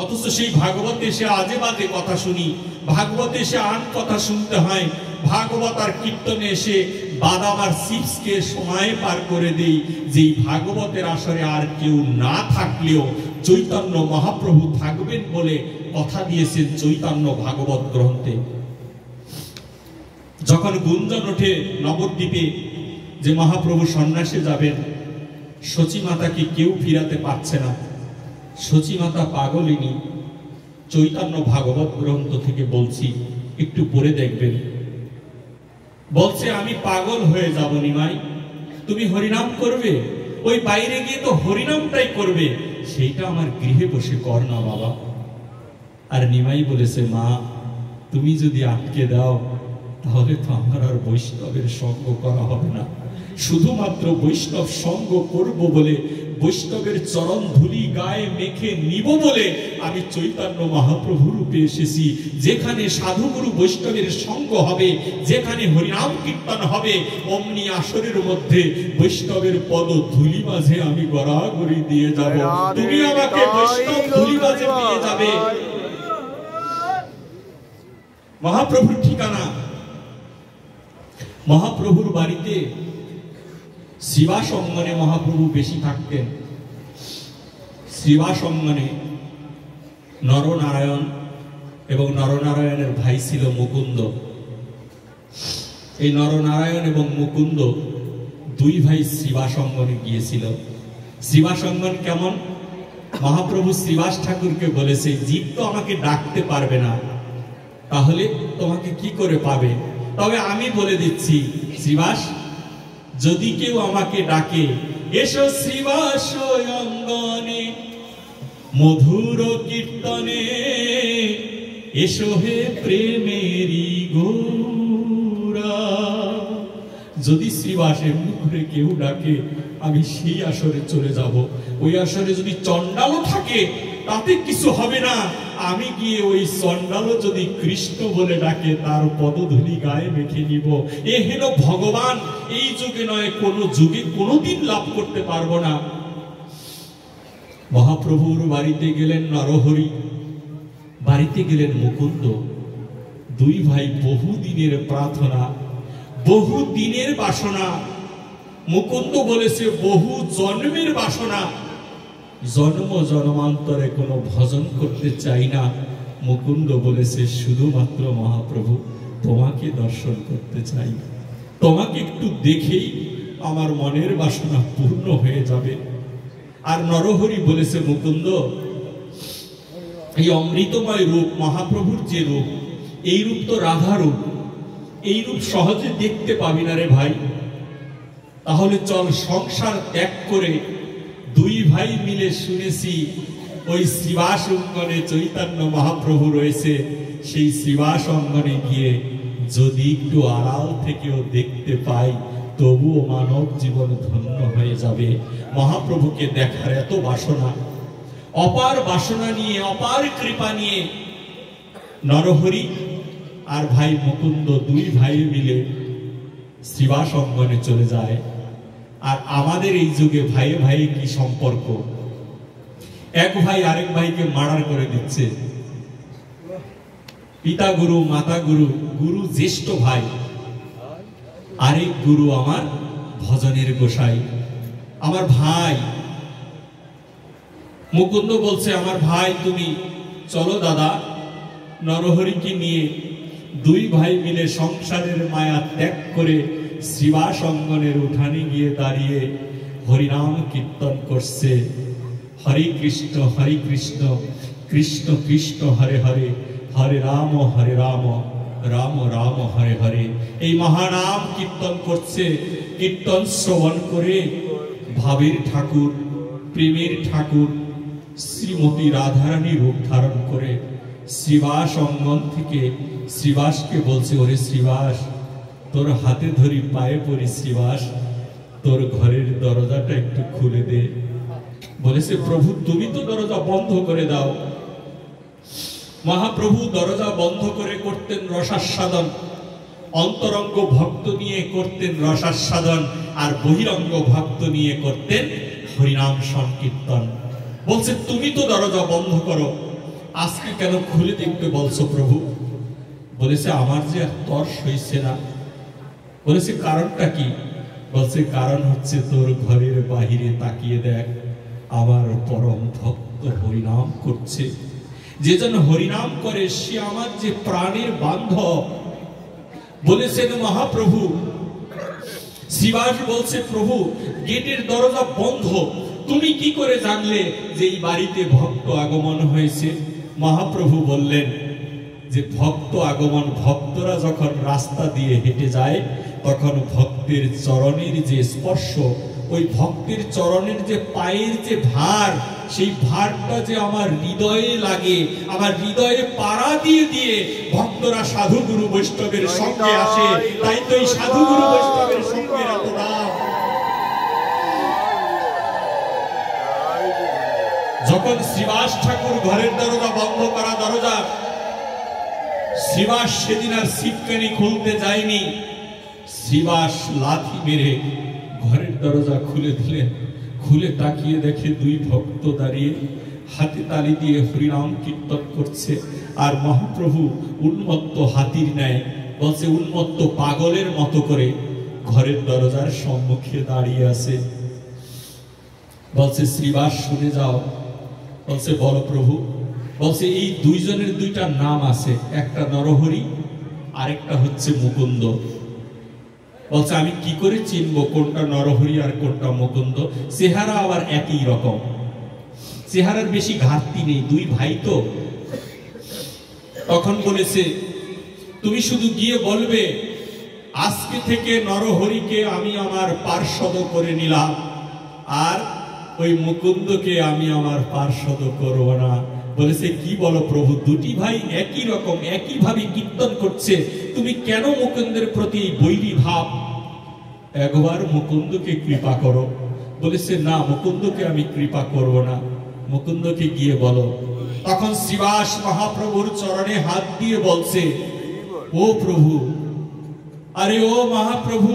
অথচ সেই ভাগবতে সে আজে বাজে কথা শুনি, ভাগবতে সে আন কথা শুনতে হয়, ভাগবত আর কীর্তনে এসে বাদাম আর চিপসকে সময় পার করে দেই। যেই ভাগবতের আসরে আর কেউ না থাকলেও চৈতন্য মহাপ্রভু থাকবেন বলে কথা দিয়েছেন চৈতন্য ভাগবত গ্রন্থে। যখন গুঞ্জন ওঠে নবদ্বীপে যে মহাপ্রভু সন্ন্যাসে যাবেন, সচিমাতাকে কেউ ফিরাতে পারছে না। সচিমাতা পাগলিনী, চৈতন্য ভাগবত গ্রন্থ থেকে বলছি, একটু পড়ে দেখবেন। বলছে, আমি পাগল হয়ে যাব নিমাই, তুমি হরিনাম করবে, ওই বাইরে গিয়ে তো হরিনামটাই করবে, সেইটা আমার গৃহে বসে কর না বাবা। আর নিমাই বলেছে, মা তুমি যদি আটকে দাও তাহলে তো আমার আর বৈষ্ণবের সঙ্গ করা হবে না। শুধুমাত্র বৈষ্ণব সঙ্গ করব বলে, বৈষ্ণবের চরণ ধুলি গায়ে মেখে নিব বলে আমি চৈতন্য মহাপ্রভু রূপে এসেছি। যেখানে সাধুগুরু বৈষ্ণবের সঙ্গ হবে, যেখানে হরিনাম কীর্তন হবে, অমনি আসরের মধ্যে বৈষ্ণবের পদ ধুলি মাঝে আমি গড়াগড়ি দিয়ে যাব। তুমি আমাকে বৈষ্ণব ধুলি মাঝে নিয়ে যাবে। মহাপ্রভুর ঠিকানা, মহাপ্রভুর বাড়িতে শিবাসঙ্গনে মহাপ্রভু বেশি থাকতেন। শিবাসঙ্গনে নরনারায়ণ এবং নরনারায়ণের ভাই ছিল মুকুন্দ। এই নরনারায়ণ এবং মুকুন্দ দুই ভাই শিবাসঙ্গনে গিয়েছিল। শিবাসঙ্গন কেমন? মহাপ্রভু শ্রীবাস ঠাকুরকে বলেছে, জীব তো আমাকে ডাকতে পারবে না, তাহলে তোমাকে কি করে পাবে? তবে আমি বলে দিচ্ছি, শ্রীবাস যদি কেউ আমাকে ডাকে, এসো শ্রীবাস অঙ্গনে মধুর কীর্তনে, এসো হে প্রেমেরি গৌরা। যদি শ্রীবাসের মুখে কেউ ডাকে, আমি সেই আসরে চলে যাব। ওই আসরে যদি চণ্ডালও থাকে তাতে কিছু হবে না, আমি গিয়ে ওই চণ্ডালও যদি কৃষ্ণ বলে ডাকে তার পদধূলি গায়ে মেখে নিব। এ হেন ভগবান এই যুগে নয়, কোন যুগে কোনোদিন লাভ করতে পারবো না। মহাপ্রভুর বাড়িতে গেলেন নরহরি, বাড়িতে গেলেন মুকুন্দ। দুই ভাই বহু দিনের প্রার্থনা, বহু দিনের বাসনা। মুকুন্দ বলেছে বহু জন্মের বাসনা, জন্ম জন্মান্তরে কোনো ভজন করতে চাই না। মুকুন্দ বলেছে শুধুমাত্র মহাপ্রভু তোমাকে দর্শন করতে চাই, তোমাকে একটু দেখেই আমার মনের বাসনা পূর্ণ হয়ে যাবে। আর নরহরি বলেছে, মুকুন্দ এই অমৃতময় রূপ মহাপ্রভুর যে রূপ, এই রূপ তো রাধা রূপ, এই রূপ সহজে দেখতে পাবি না রে ভাই। তাহলে চল সংসার ত্যাগ করে দুই ভাই মিলে, শুনেছি ওই শ্রীবাস অঙ্গনে চৈতন্য মহাপ্রভু রয়েছে, সেই শ্রীবাস অঙ্গনে গিয়ে যদি একটু আড়াল থেকেও দেখতে পাই তবুও মানব জীবন ধন্য হয়ে যাবে। মহাপ্রভুকে দেখার এত বাসনা, অপার বাসনা নিয়ে, অপার কৃপা নিয়ে নরহরি আর ভাই মুকুন্দ দুই ভাই মিলে শ্রীবাস অঙ্গনে চলে যায়। আর আমাদের এই যুগে ভাই ভাই কি সম্পর্ক? এক ভাই আরেক ভাইকে মার্ডার করে দিচ্ছে। পিতা গুরু, মাতা গুরু, গুরু জ্যেষ্ঠ ভাই, আরেক গুরু আমার ভজনের গোসাই, আমার ভাই। মুকুন্দ বলছে, আমার ভাই তুমি চলো দাদা, নরহরিকে নিয়ে দুই ভাই মিলে সংসারের মায়া ত্যাগ করে শ্রীবাস অঙ্গনের উঠানে গিয়ে দাঁড়িয়ে হরিনাম কীর্তন করছে। হরে কৃষ্ণ কৃষ্ণ কৃষ্ণ হরে হরে, হরে রাম রাম রাম হরে হরে। এই মহানাম কীর্তন করছে। কীর্তন শ্রবণ করে ভাবের ঠাকুর, প্রেমের ঠাকুর শ্রীমতী রাধারানী রূপ ধারণ করে শ্রীবাস অঙ্গন থেকে শ্রীবাসকে বলছে, ওরে শ্রীবাস, তোর হাতে ধরি পায়ে পড়ি শ্রীবাস, তোর ঘরের দরজাটা একটু খুলে দে। বলেছে, প্রভু তুমি তো দরজা বন্ধ করে দাও। মহাপ্রভু দরজা বন্ধ করে করতেন রসাস্বাদন, অন্তরঙ্গ ভক্ত নিয়ে করতেন রসাস্বাদন, আর বহিরঙ্গ ভক্ত নিয়ে করতেন হরিনাম সংকীর্তন। বলছে, তুমি তো দরজা বন্ধ করো, আজকে কেন খুলে দেখতে বলছো প্রভু? বলেছে, আমার যে তর্স হইছে না। বলেছে, কারণটা কি? বলছে, কারণ হচ্ছে তোর ঘরের বাহিরে তাকিয়ে দেখ, আমার পরম ভক্ত হরিনাম করছে। যে জন হরিনাম করে সে আমার যে প্রাণের বান্ধব। বলেছেন মহাপ্রভু। শ্রীবাস বলছে, প্রভু গেটের দরজা বন্ধ, তুমি কি করে জানলে যে এই বাড়িতে ভক্ত আগমন হয়েছে? মহাপ্রভু বললেন যে ভক্ত আগমন, ভক্তরা যখন রাস্তা দিয়ে হেঁটে যায় তখন ভক্তের চরণের যে স্পর্শ, ওই ভক্তের চরণের যে পায়ের যে ভার, সেই ভারটা যে আমার হৃদয়ে লাগে, আমার হৃদয়ে পাড়া দিয়ে দিয়ে ভক্তরা সাধু গুরু বৈষ্ণবের সঙ্গে আসে। তাই তো এই সাধু গুরু বৈষ্ণবের সঙ্গে এত দাম। যখন শ্রীবাস ঠাকুর ঘরের দরজা বন্ধ করা দরজা, শ্রীবাস সেদিন আর সিটকানি খুলতে যায়নি। শ্রীবাস লাথি মেরে ঘরের দরজা খুলে দিলেন। খুলে তাকিয়ে দেখে দুই ভক্ত দাঁড়িয়ে হাতে তালি দিয়ে হরিনাম কীর্তন করছে। আর মহাপ্রভু উন্মত্ত হাতির ন্যায়, বলছে উন্মত্ত পাগলের মতো করে ঘরের দরজার সম্মুখে দাঁড়িয়ে আছে। বলছে শ্রীবাস শুনে যাও। বলছে বলো প্রভু। বলছে এই দুইজনের দুইটা নাম আছে, একটা নরহরি আরেকটা হচ্ছে মুকুন্দ। বলছে আমি কি করে চিনবো কোনটা নরহরি আর কোনটা মুকুন্দ? চেহারা আবার একই রকম, চেহারার বেশি ঘাটতি নেই, দুই ভাই তো। তখন বলেছে তুমি শুধু গিয়ে বলবে আজকে থেকে নরহরিকে আমি আমার পার্ষদ করে নিলাম, আর ওই মুকুন্দকে আমি আমার পার্ষদ করব না। বলেছে কি বলো প্রভু, দুটি ভাই একই রকম একই ভাবে কীর্তন করছে, তুমি কেন মুকুন্দের প্রতি বৈরী ভাব? একবার মুকুন্দকে কৃপা করো। বলেছে না, মুকুন্দকে আমি কৃপা করব না, মুকুন্দকে গিয়ে বলো। তখন শ্রীবাস মহাপ্রভুর চরণে হাত দিয়ে বলছে ও প্রভু, আরে ও মহাপ্রভু,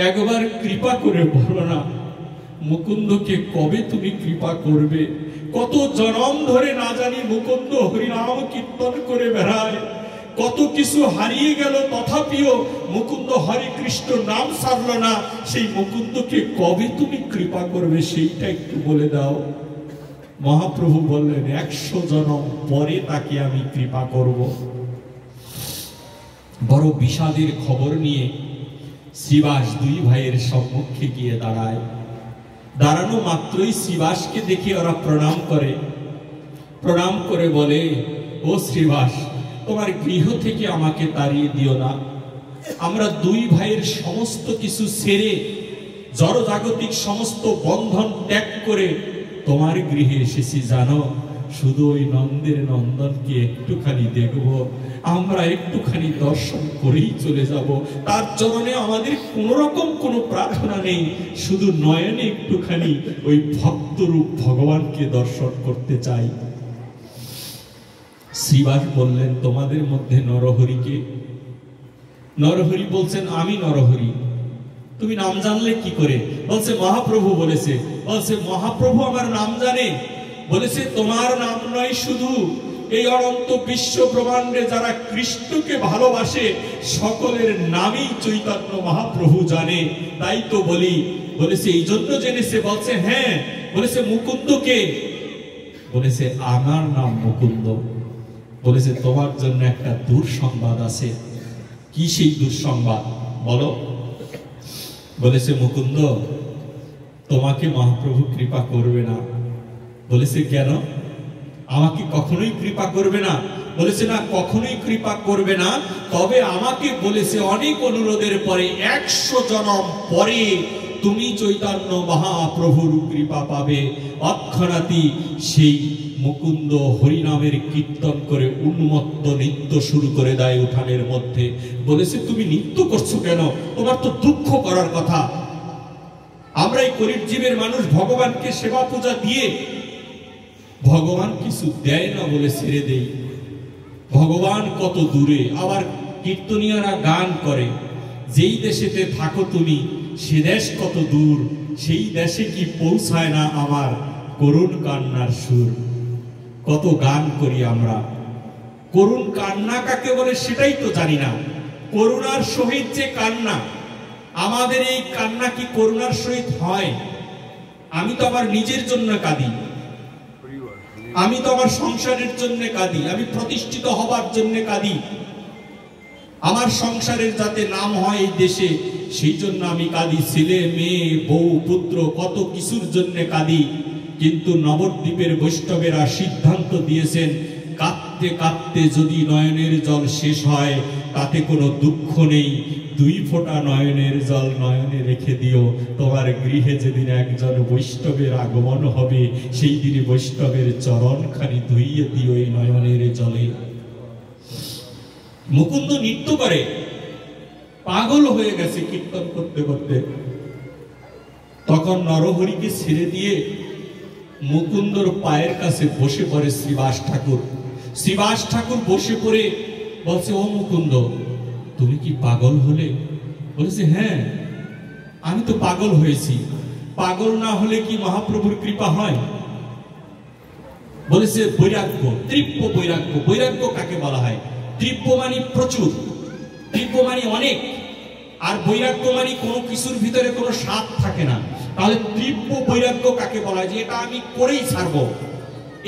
একবার কৃপা করে বলো না মুকুন্দকে কবে তুমি কৃপা করবে? কত জনম ধরে না জানি মুকুন্দ হরিনাম কীর্তন করে বেড়ায়, কত কিছু হারিয়ে গেল, তথাপিও মুকুন্দ হরে কৃষ্ণ নাম ছাড়ল না। সেই মুকুন্দকে কবে তুমি কৃপা করবে সেইটা একটু বলে দাও। মহাপ্রভু বললেন 100 জনম পরে তাকে আমি কৃপা করব। বড় বিষাদের খবর নিয়ে শ্রীবাস দুই ভাইয়ের সম্মুখে গিয়ে দাঁড়ায়। দাঁড়ানো মাত্রই শ্রীবাসকে দেখে ওরা প্রণাম করে। প্রণাম করে বলে ও শ্রীবাস, তোমার গৃহ থেকে আমাকে তাড়িয়ে দিও না। আমরা দুই ভাইয়ের সমস্ত কিছু ছেড়ে, জড়জাগতিক সমস্ত বন্ধন ত্যাগ করে তোমার গৃহে এসেছি জানো। শুধু ওই নন্দের নন্দনকে একটুখানি দেখব, আমরা একটুখানি দর্শন করেই চলে যাব। তার চরণে আমাদের কোন রকম কোনো প্রার্থনা নেই, শুধু নয়নে একটুখানি ওই ভক্তরূপ ভগবানকে দর্শন করতে চাই। শ্রীবাস বললেন তোমাদের মধ্যে নরহরিকে? নরহরি বলছেন আমি নরহরি। তুমি নাম জানলে কি করে? বলছে মহাপ্রভু বলেছে। বলছে মহাপ্রভু আমার নাম জানে? বলেছে তোমার নাম নয়, শুধু এই অনন্ত বিশ্ব ব্রহ্মাণ্ডে যারা কৃষ্ণকে ভালোবাসে সকলের নামই চৈতন্য মহাপ্রভু জানে। তাই তো বলি। বলেছে এই জন্য জেনেছে? বলছে হ্যাঁ। বলেছে মুকুন্দকে? বলেছে আমার নাম মুকুন্দ। বলেছে তোমার জন্য একটা দুঃসংবাদ আছে। কি সেই দুঃসংবাদ বলো? বলেছে মুকুন্দ, তোমাকে মহাপ্রভু কৃপা করবে না। বলেছে কেন? আমাকে কখনোই কৃপা করবে না? বলেছে না, কখনোই কৃপা করবে না। তবে আমাকে বলেছে অনেক অনুরোধের পরে 100 জনম পরে তুমি চৈতন্য মহাপ্রভুর কৃপা পাবে। অক্ষরাতি সেই মুকুন্দ হরিনামের কীর্তন করে উন্মত্ত নৃত্য শুরু করে দেয় উঠানের মধ্যে। বলেছে তুমি নৃত্য করছো কেন? তোমার তো দুঃখ করার কথা। আমরা এই গরিব জীবের মানুষ ভগবানকে সেবা পূজা দিয়ে ভগবান কিছু দেয় না বলে ছেড়ে দেই। ভগবান কত দূরে। আবার কীর্তনীয়রা গান করে যেই দেশেতে থাকো তুমি সে দেশ কত দূর, সেই দেশে কি পৌঁছায় না আমার করুণ কান্নার সুর। কত গান করি আমরা। করুণ কান্না কাকে বলে সেটাই তো জানি না। করুণার সহিত যে কান্না, আমাদের এই কান্না কি করুণার সহিত হয়? আমি তো আমার নিজের জন্য কাঁদি, আমি তো আমার সংসারের জন্য কাঁদি, আমি প্রতিষ্ঠিত হবার জন্য কাঁদি, আমার সংসারের যাতে নাম হয় এই দেশে সেই জন্য আমি কাঁদি। ছেলে মেয়ে বউ পুত্র কত কিছুর জন্য কাঁদি। কিন্তু নবদ্বীপের বৈষ্ণবেরা সিদ্ধান্ত দিয়েছেন কাঁদতে কাঁদতে কাঁদতে যদি নয়নের জল শেষ হয় তাতে কোনো দুঃখ নেই, 2 ফোঁটা নয়নের জল নয়নে রেখে দিও। তোমার গৃহে যেদিন একজন বৈষ্ণবের আগমন হবে সেই দিনে বৈষ্ণবের চরণখানি ধুইয়ে দিও এই নয়নের জলে। মুকুন্দ নৃত্য করে, পাগল হয়ে গেছে কীর্তন করতে করতে। তখন নরহরিকে ছেড়ে দিয়ে মুকুন্দর পায়ের কাছে বসে পড়ে শ্রীবাস ঠাকুর। শ্রীবাস ঠাকুর বসে পড়ে বলছে, ও মুকুন্দ, তুমি কি পাগল হলে? বলেছে, হ্যাঁ, আমি তো পাগল হয়েছি। পাগল না হলে কি মহাপ্রভুর কৃপা হয়? বলেছে, বৈরাগ্য, তৃপ্য বৈরাগ্য। বৈরাগ্য কাকে বলা হয়? তৃপ্য মানে প্রচুর, তৃপ্য মানে অনেক, আর বৈরাগ্য মানে কোনো কিছুর ভিতরে কোনো স্বাদ থাকে না। তাহলে তৃপ্য বৈরাগ্য কাকে বলা হয়? যে এটা আমি করেই ছাড়বো,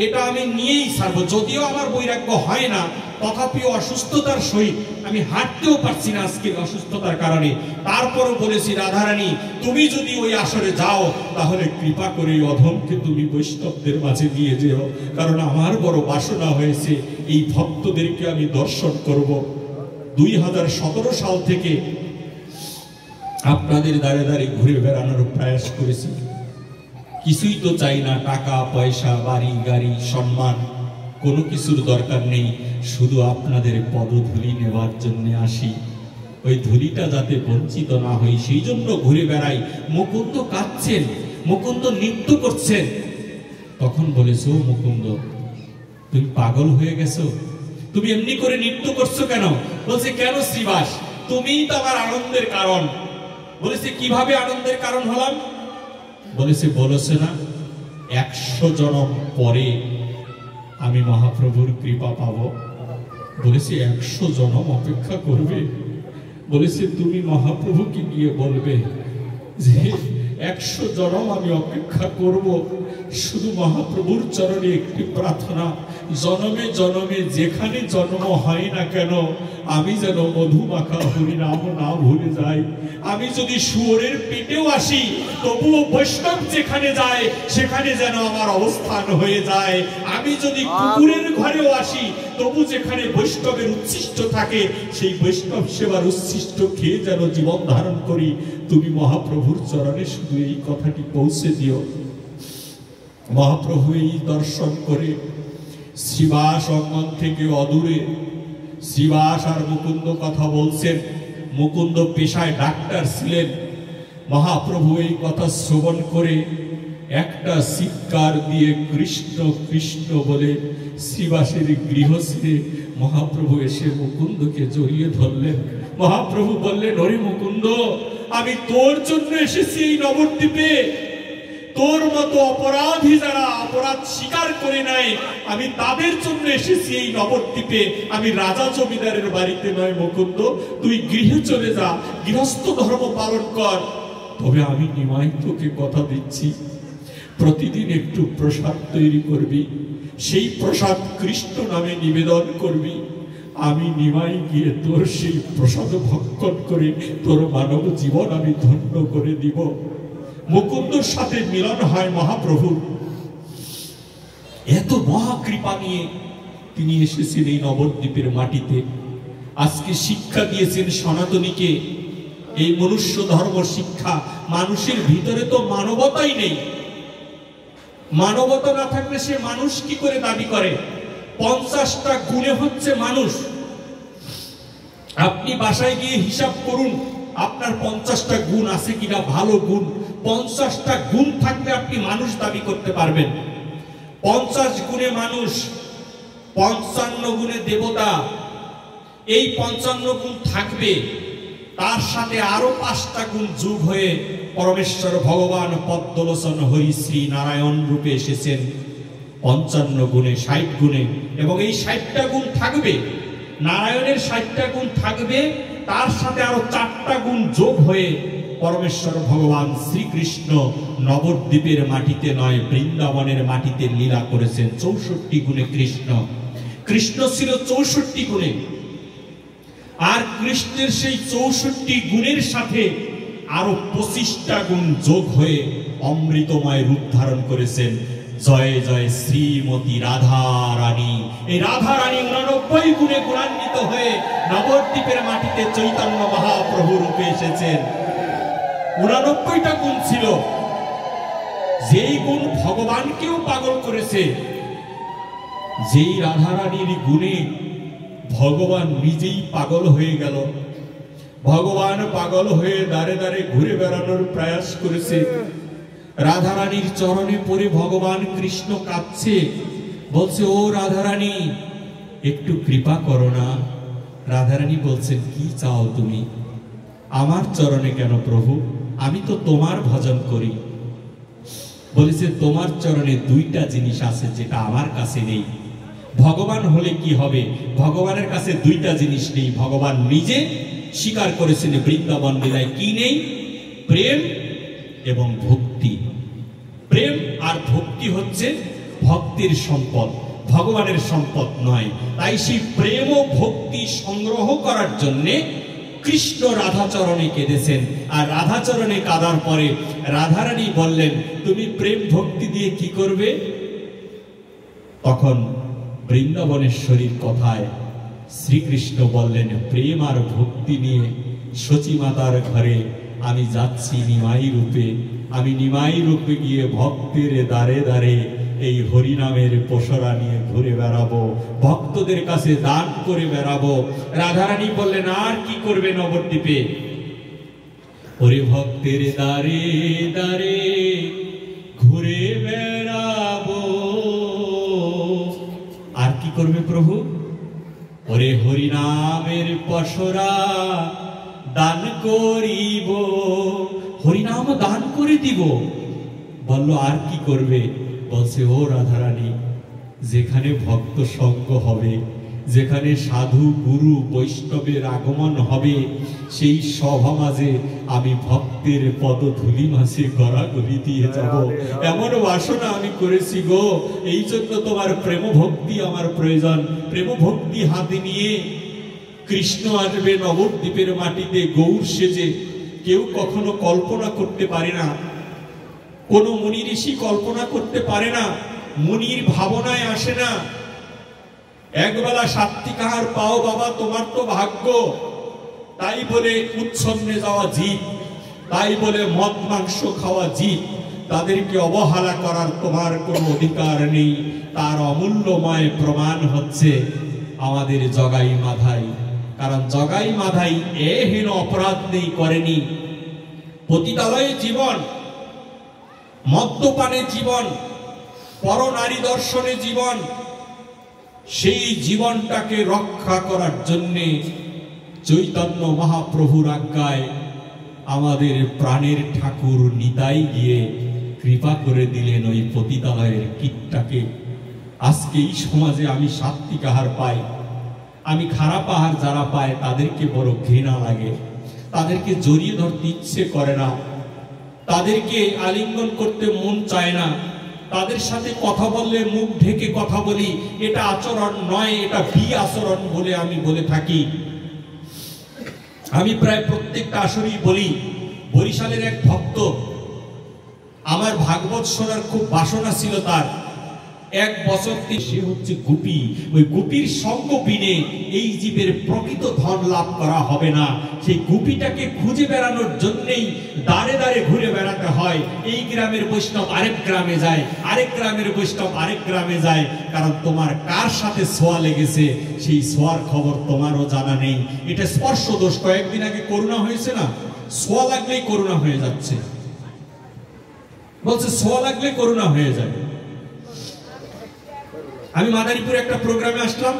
এটা আমি নিয়েই ছাড়বো। যদিও আমার বৈরাগ্য হয় না, তথাপিও অসুস্থতার সহিত আমি হাঁটতেও পারছি না আজকের অসুস্থতার কারণে। তারপরও বলেছি, রাধারানী, তুমি যদি ওই আসরে যাও তাহলে কৃপা করে অধমকে তুমি বৈষ্ণবদের মাঝে নিয়ে যেও, কারণ আমার বড় বাসনা হয়েছে এই ভক্তদেরকে আমি দর্শন করব। 2017 সাল থেকে আপনাদের দ্বারে দ্বারে ঘুরে বেড়ানোর প্রয়াস করেছি। কিছুই তো চাই না, টাকা পয়সা, বাড়ি গাড়ি, সম্মান, কোনো কিছুর দরকার নেই। শুধু আপনাদের পদধূলি নেবার জন্য আসি, ওই ধূলিটা যাতে বঞ্চিত না হই সেই জন্য ঘুরে বেড়াই। মুকুন্দ কাঁদছেন, মুকুন্দ নৃত্য করছেন। তখন বলেছে, ও মুকুন্দ, তুমি পাগল হয়ে গেছো? তুমি এমনি করে নৃত্য করছো কেন? বলছে, কেন শ্রীবাস, তুমিই তো আমার আনন্দের কারণ। বলেছে, কিভাবে আনন্দের কারণ হলাম? বলেছে না, 100 জন্ম পরে আমি মহাপ্রভুর কৃপা পাবো। বলেছে, 100 জন্ম অপেক্ষা করবে? বলেছে, তুমি মহাপ্রভুকে গিয়ে বলবে যে 100 জন্ম আমি অপেক্ষা করব, শুধু মহাপ্রভুর চরণে একটি প্রার্থনা, জনমে জনমে যেখানে জন্ম হয় না কেন আমি যেন মধুমাখা হরিনাম না ভুলে যাই। আমি যদি শুয়োরের পেটেও আসি তবুও বৈষ্ণব যেখানে যায় সেখানে যেন আমার অবস্থান হয়ে যায়। আমি যদি কুকুরের ঘরেও আসি তবু যেখানে বৈষ্ণবের উচ্ছিষ্ট থাকে সেই বৈষ্ণব সেবার উচ্ছিষ্ট খেয়ে যেন জীবন ধারণ করি। তুমি মহাপ্রভুর চরণে শুধু এই কথাটি পৌঁছে দিও। মহাপ্রভু এই দর্শন করে শ্রীবাস অঙ্গন থেকে অদূরে শ্রীবাস আর মুকুন্দ কথা বলছেন। মুকুন্দ পেশায় ডাক্তার ছিলেন। মহাপ্রভু এই কথা শ্রবণ করে একটা চিৎকার দিয়ে কৃষ্ণ কৃষ্ণ বলে শ্রীবাসের গৃহ ছেড়ে মহাপ্রভু এসে মুকুন্দকে জড়িয়ে ধরলেন। মহাপ্রভু বললেন, ওরে মুকুন্দ, আমি তোর জন্য এসেছি এই নবদ্বীপে। তোর মতো অপরাধী যারা অপরাধ স্বীকার করে নাই আমি তাদের জন্য এসেছি এই নবদ্বীপে। আমি রাজা জমিদারের বাড়িতে নয় মুকুন্দ, তুই গৃহে চলে যা, গৃহস্থ ধর্ম পালন কর। তবে আমি নিমাই তোকে কথা দিচ্ছি, প্রতিদিন একটু প্রসাদ তৈরি করবি, সেই প্রসাদ কৃষ্ণ নামে নিবেদন করবি। আমি নিমাই গিয়ে তোর সেই প্রসাদ ভক্ষণ করে তোর মানব জীবন আমি ধন্য করে দিব। মুকুন্দর সাথে মিলন হয় মহাপ্রভুর। এত মহাকৃপা নিয়ে তিনি এসেছেন এই নবদ্বীপের মাটিতে। আজকে শিক্ষা দিয়েছেন সনাতনীকে, এই মনুষ্য ধর্ম শিক্ষা। মানুষের ভিতরে তো মানবতাই নেই। মানবতা না থাকলে সে মানুষ কি করে দাবি করে? 50টা গুণে হচ্ছে মানুষ। আপনি বাসায় গিয়ে হিসাব করুন আপনার 50টা গুণ আছে কিনা, ভালো গুণ। 50টা গুণ থাকলে আপনি মানুষ দাবি করতে পারবেন। 50 গুণে মানুষ, 55 গুণে দেবতা। এই 55 গুণ থাকবে, তার সাথে আরো 5টা গুণ যোগ হয়ে পরমেশ্বর ভগবান পদ্মলোচন হরি শ্রী নারায়ণ রূপে এসেছেন 55 গুণে, 60 গুণে। এবং এই 60টা গুণ থাকবে, নারায়ণের 60টা গুণ থাকবে, তার সাথে আরো 4টা গুণ যোগ হয়ে পরমেশ্বর ভগবান শ্রীকৃষ্ণ নবদ্বীপের মাটিতে নয় বৃন্দাবনের মাটিতে লীলা করেছেন 64 গুণে। কৃষ্ণ ছিল 64 গুণে, আর কৃষ্ণের সেই 64 গুণের সাথে আরো 25টা গুণ যোগ হয়ে অমৃতময় রূপ ধারণ করেছেন। জয় জয় শ্রীমতী রাধা রানী। এই রাধা রানী 89 গুণে গুণান্বিত হয়ে নবদ্বীপের মাটিতে চৈতন্য মহাপ্রভু রূপে এসেছেন। 89টা গুণ ছিল, যেই গুণ ভগবানকেও পাগল করেছে। যেই রাধা রানীর গুণে ভগবান নিজেই পাগল হয়ে গেল। ভগবান পাগল হয়ে দাঁড়ে দাঁড়ে ঘুরে বেড়ানোর প্রয়াস করেছে। রাধারানীর চরণে পড়ে ভগবান কৃষ্ণ কাঁদছে, বলছে ও রাধারানী একটু কৃপা করো না। রাধারানী বলছেন কি চাও তুমি? আমার চরণে কেন প্রভু? আমি তো তোমার ভজন করি। বলেছে তোমার চরণে 2টা জিনিস আছে যেটা আমার কাছে নেই। ভগবান হলে কি হবে? ভগবানের কাছে 2টা জিনিস নেই। ভগবান নিজে স্বীকার করেছেন বৃন্দাবন লীলায় কি নেই? প্রেম এবং ভক্তি। প্রেম আর ভক্তি হচ্ছে ভক্তির সম্পদ, ভগবানের সম্পদ নয়। তাই সেই প্রেম ও ভক্তি সংগ্রহ করার জন্যে কৃষ্ণ রাধাচরণে কেঁদেছেন। আর রাধাচরণে কাঁদার পরে রাধারানী বললেন তুমি প্রেম ভক্তি দিয়ে কি করবে? তখন বৃন্দাবনেশ্বরীর কথায় শ্রীকৃষ্ণ বললেন প্রেম আর ভক্তি নিয়ে সচী মাতার ঘরে আমি যাচ্ছি নিমাই রূপে। আমি নিমাই রূপে গিয়ে ভক্তের দ্বারে দ্বারে এই হরিনামের পসরা নিয়ে ঘুরে বেড়াবো, ভক্তদের কাছে দান করে বেড়াবো। রাধারানী বললেন আর কি করবে নবদ্বীপে? ওরে ভক্তের দ্বারে দ্বারে ঘুরে বেড়াবো। আর কি করবে প্রভু? ওরে হরিনামের পসরা দান করিব, হরিনাম দান করে দিব। বলল আর কি করবে? বলছে ও রাধারানী যেখানে ভক্ত সঙ্গ হবে, যেখানে সাধু গুরু বৈষ্ণবের আগমন হবে, সেই সভা মাঝে আমি ভক্তের পদধূলি মাঝে গড়াগড়ি দিয়ে যাব। এমন বাসনা আমি করেছি গো, এই জন্য তোমার প্রেম ভক্তি আমার প্রয়োজন। প্রেম ভক্তি হাতে নিয়ে কৃষ্ণ আসবে নবদ্বীপের মাটিতে গৌর সেজে। কেউ কখনো কল্পনা করতে পারে না, কোন মুনি ঋষি কল্পনা করতে পারে না, মুনির ভাবনায় আসে না। একবেলা সাত্বিক আহার পাও বাবা, তোমার তো ভাগ্য। তাই বলে উচ্ছন্নে যাওয়া জিত, তাই বলে মদ মাংস খাওয়া জিত, তাদেরকে অবহেলা করার তোমার কোনো অধিকার নেই। তার অমূল্যময় প্রমাণ হচ্ছে আমাদের জগাই মাধাই। কারণ জগাই মাধাই এহেন অপরাধ নেই করেনি। পতিতালয়ে জীবন, মদ্যপানে জীবন, পরনারী দর্শনে জীবন, সেই জীবনটাকে রক্ষা করার জন্যে চৈতন্য মহাপ্রভুর আজ্ঞায় আমাদের প্রাণের ঠাকুর নিতাই গিয়ে কৃপা করে দিলেন ওই পতিতালয়ের কীটটাকে। আজকে এই সমাজে আমি সাত্বিক আহার পাই, আমি খারাপ আহার যারা পায় তাদেরকে বড় ঘৃণা লাগে, তাদেরকে জড়িয়ে ধরতে ইচ্ছে করে না, তাদেরকে আলিঙ্গন করতে মন চায় না, তাদের সাথে কথা বললে মুখ ঢেকে কথা বলি। এটা আচরণ নয়, এটা বি আচরণ বলে আমি বলে থাকি। আমি প্রায় প্রত্যেকটা আসরেই বলি, বরিশালের এক ভক্ত, আমার ভাগবত শোনার খুব বাসনা ছিল তার। 1 বছর সে হচ্ছে গোপী। ওই গোপীর সঙ্গ বিনে এই জীবের প্রকৃত ধন লাভ করা হবে না। সেই গোপীটাকে খুঁজে বেড়ানোর জন্যই দাঁড়ে দাঁড়ে ঘুরে বেড়াতে হয়। এই গ্রামের বৈষ্ণব আরেক গ্রামে যায়, আরেক গ্রামের বৈষ্ণব আরেক গ্রামে যায়। কারণ তোমার কার সাথে ছোঁয়া লেগেছে সেই ছোঁয়ার খবর তোমারও জানা নেই। এটা স্পর্শ দোষ। কয়েকদিন আগে করোনা হয়েছে না, ছোঁয়া লাগলেই করোনা হয়ে যাচ্ছে। বলছে ছোঁয়া লাগলে করোনা হয়ে যাবে। আমি মাদারীপুরে একটা প্রোগ্রামে আসলাম,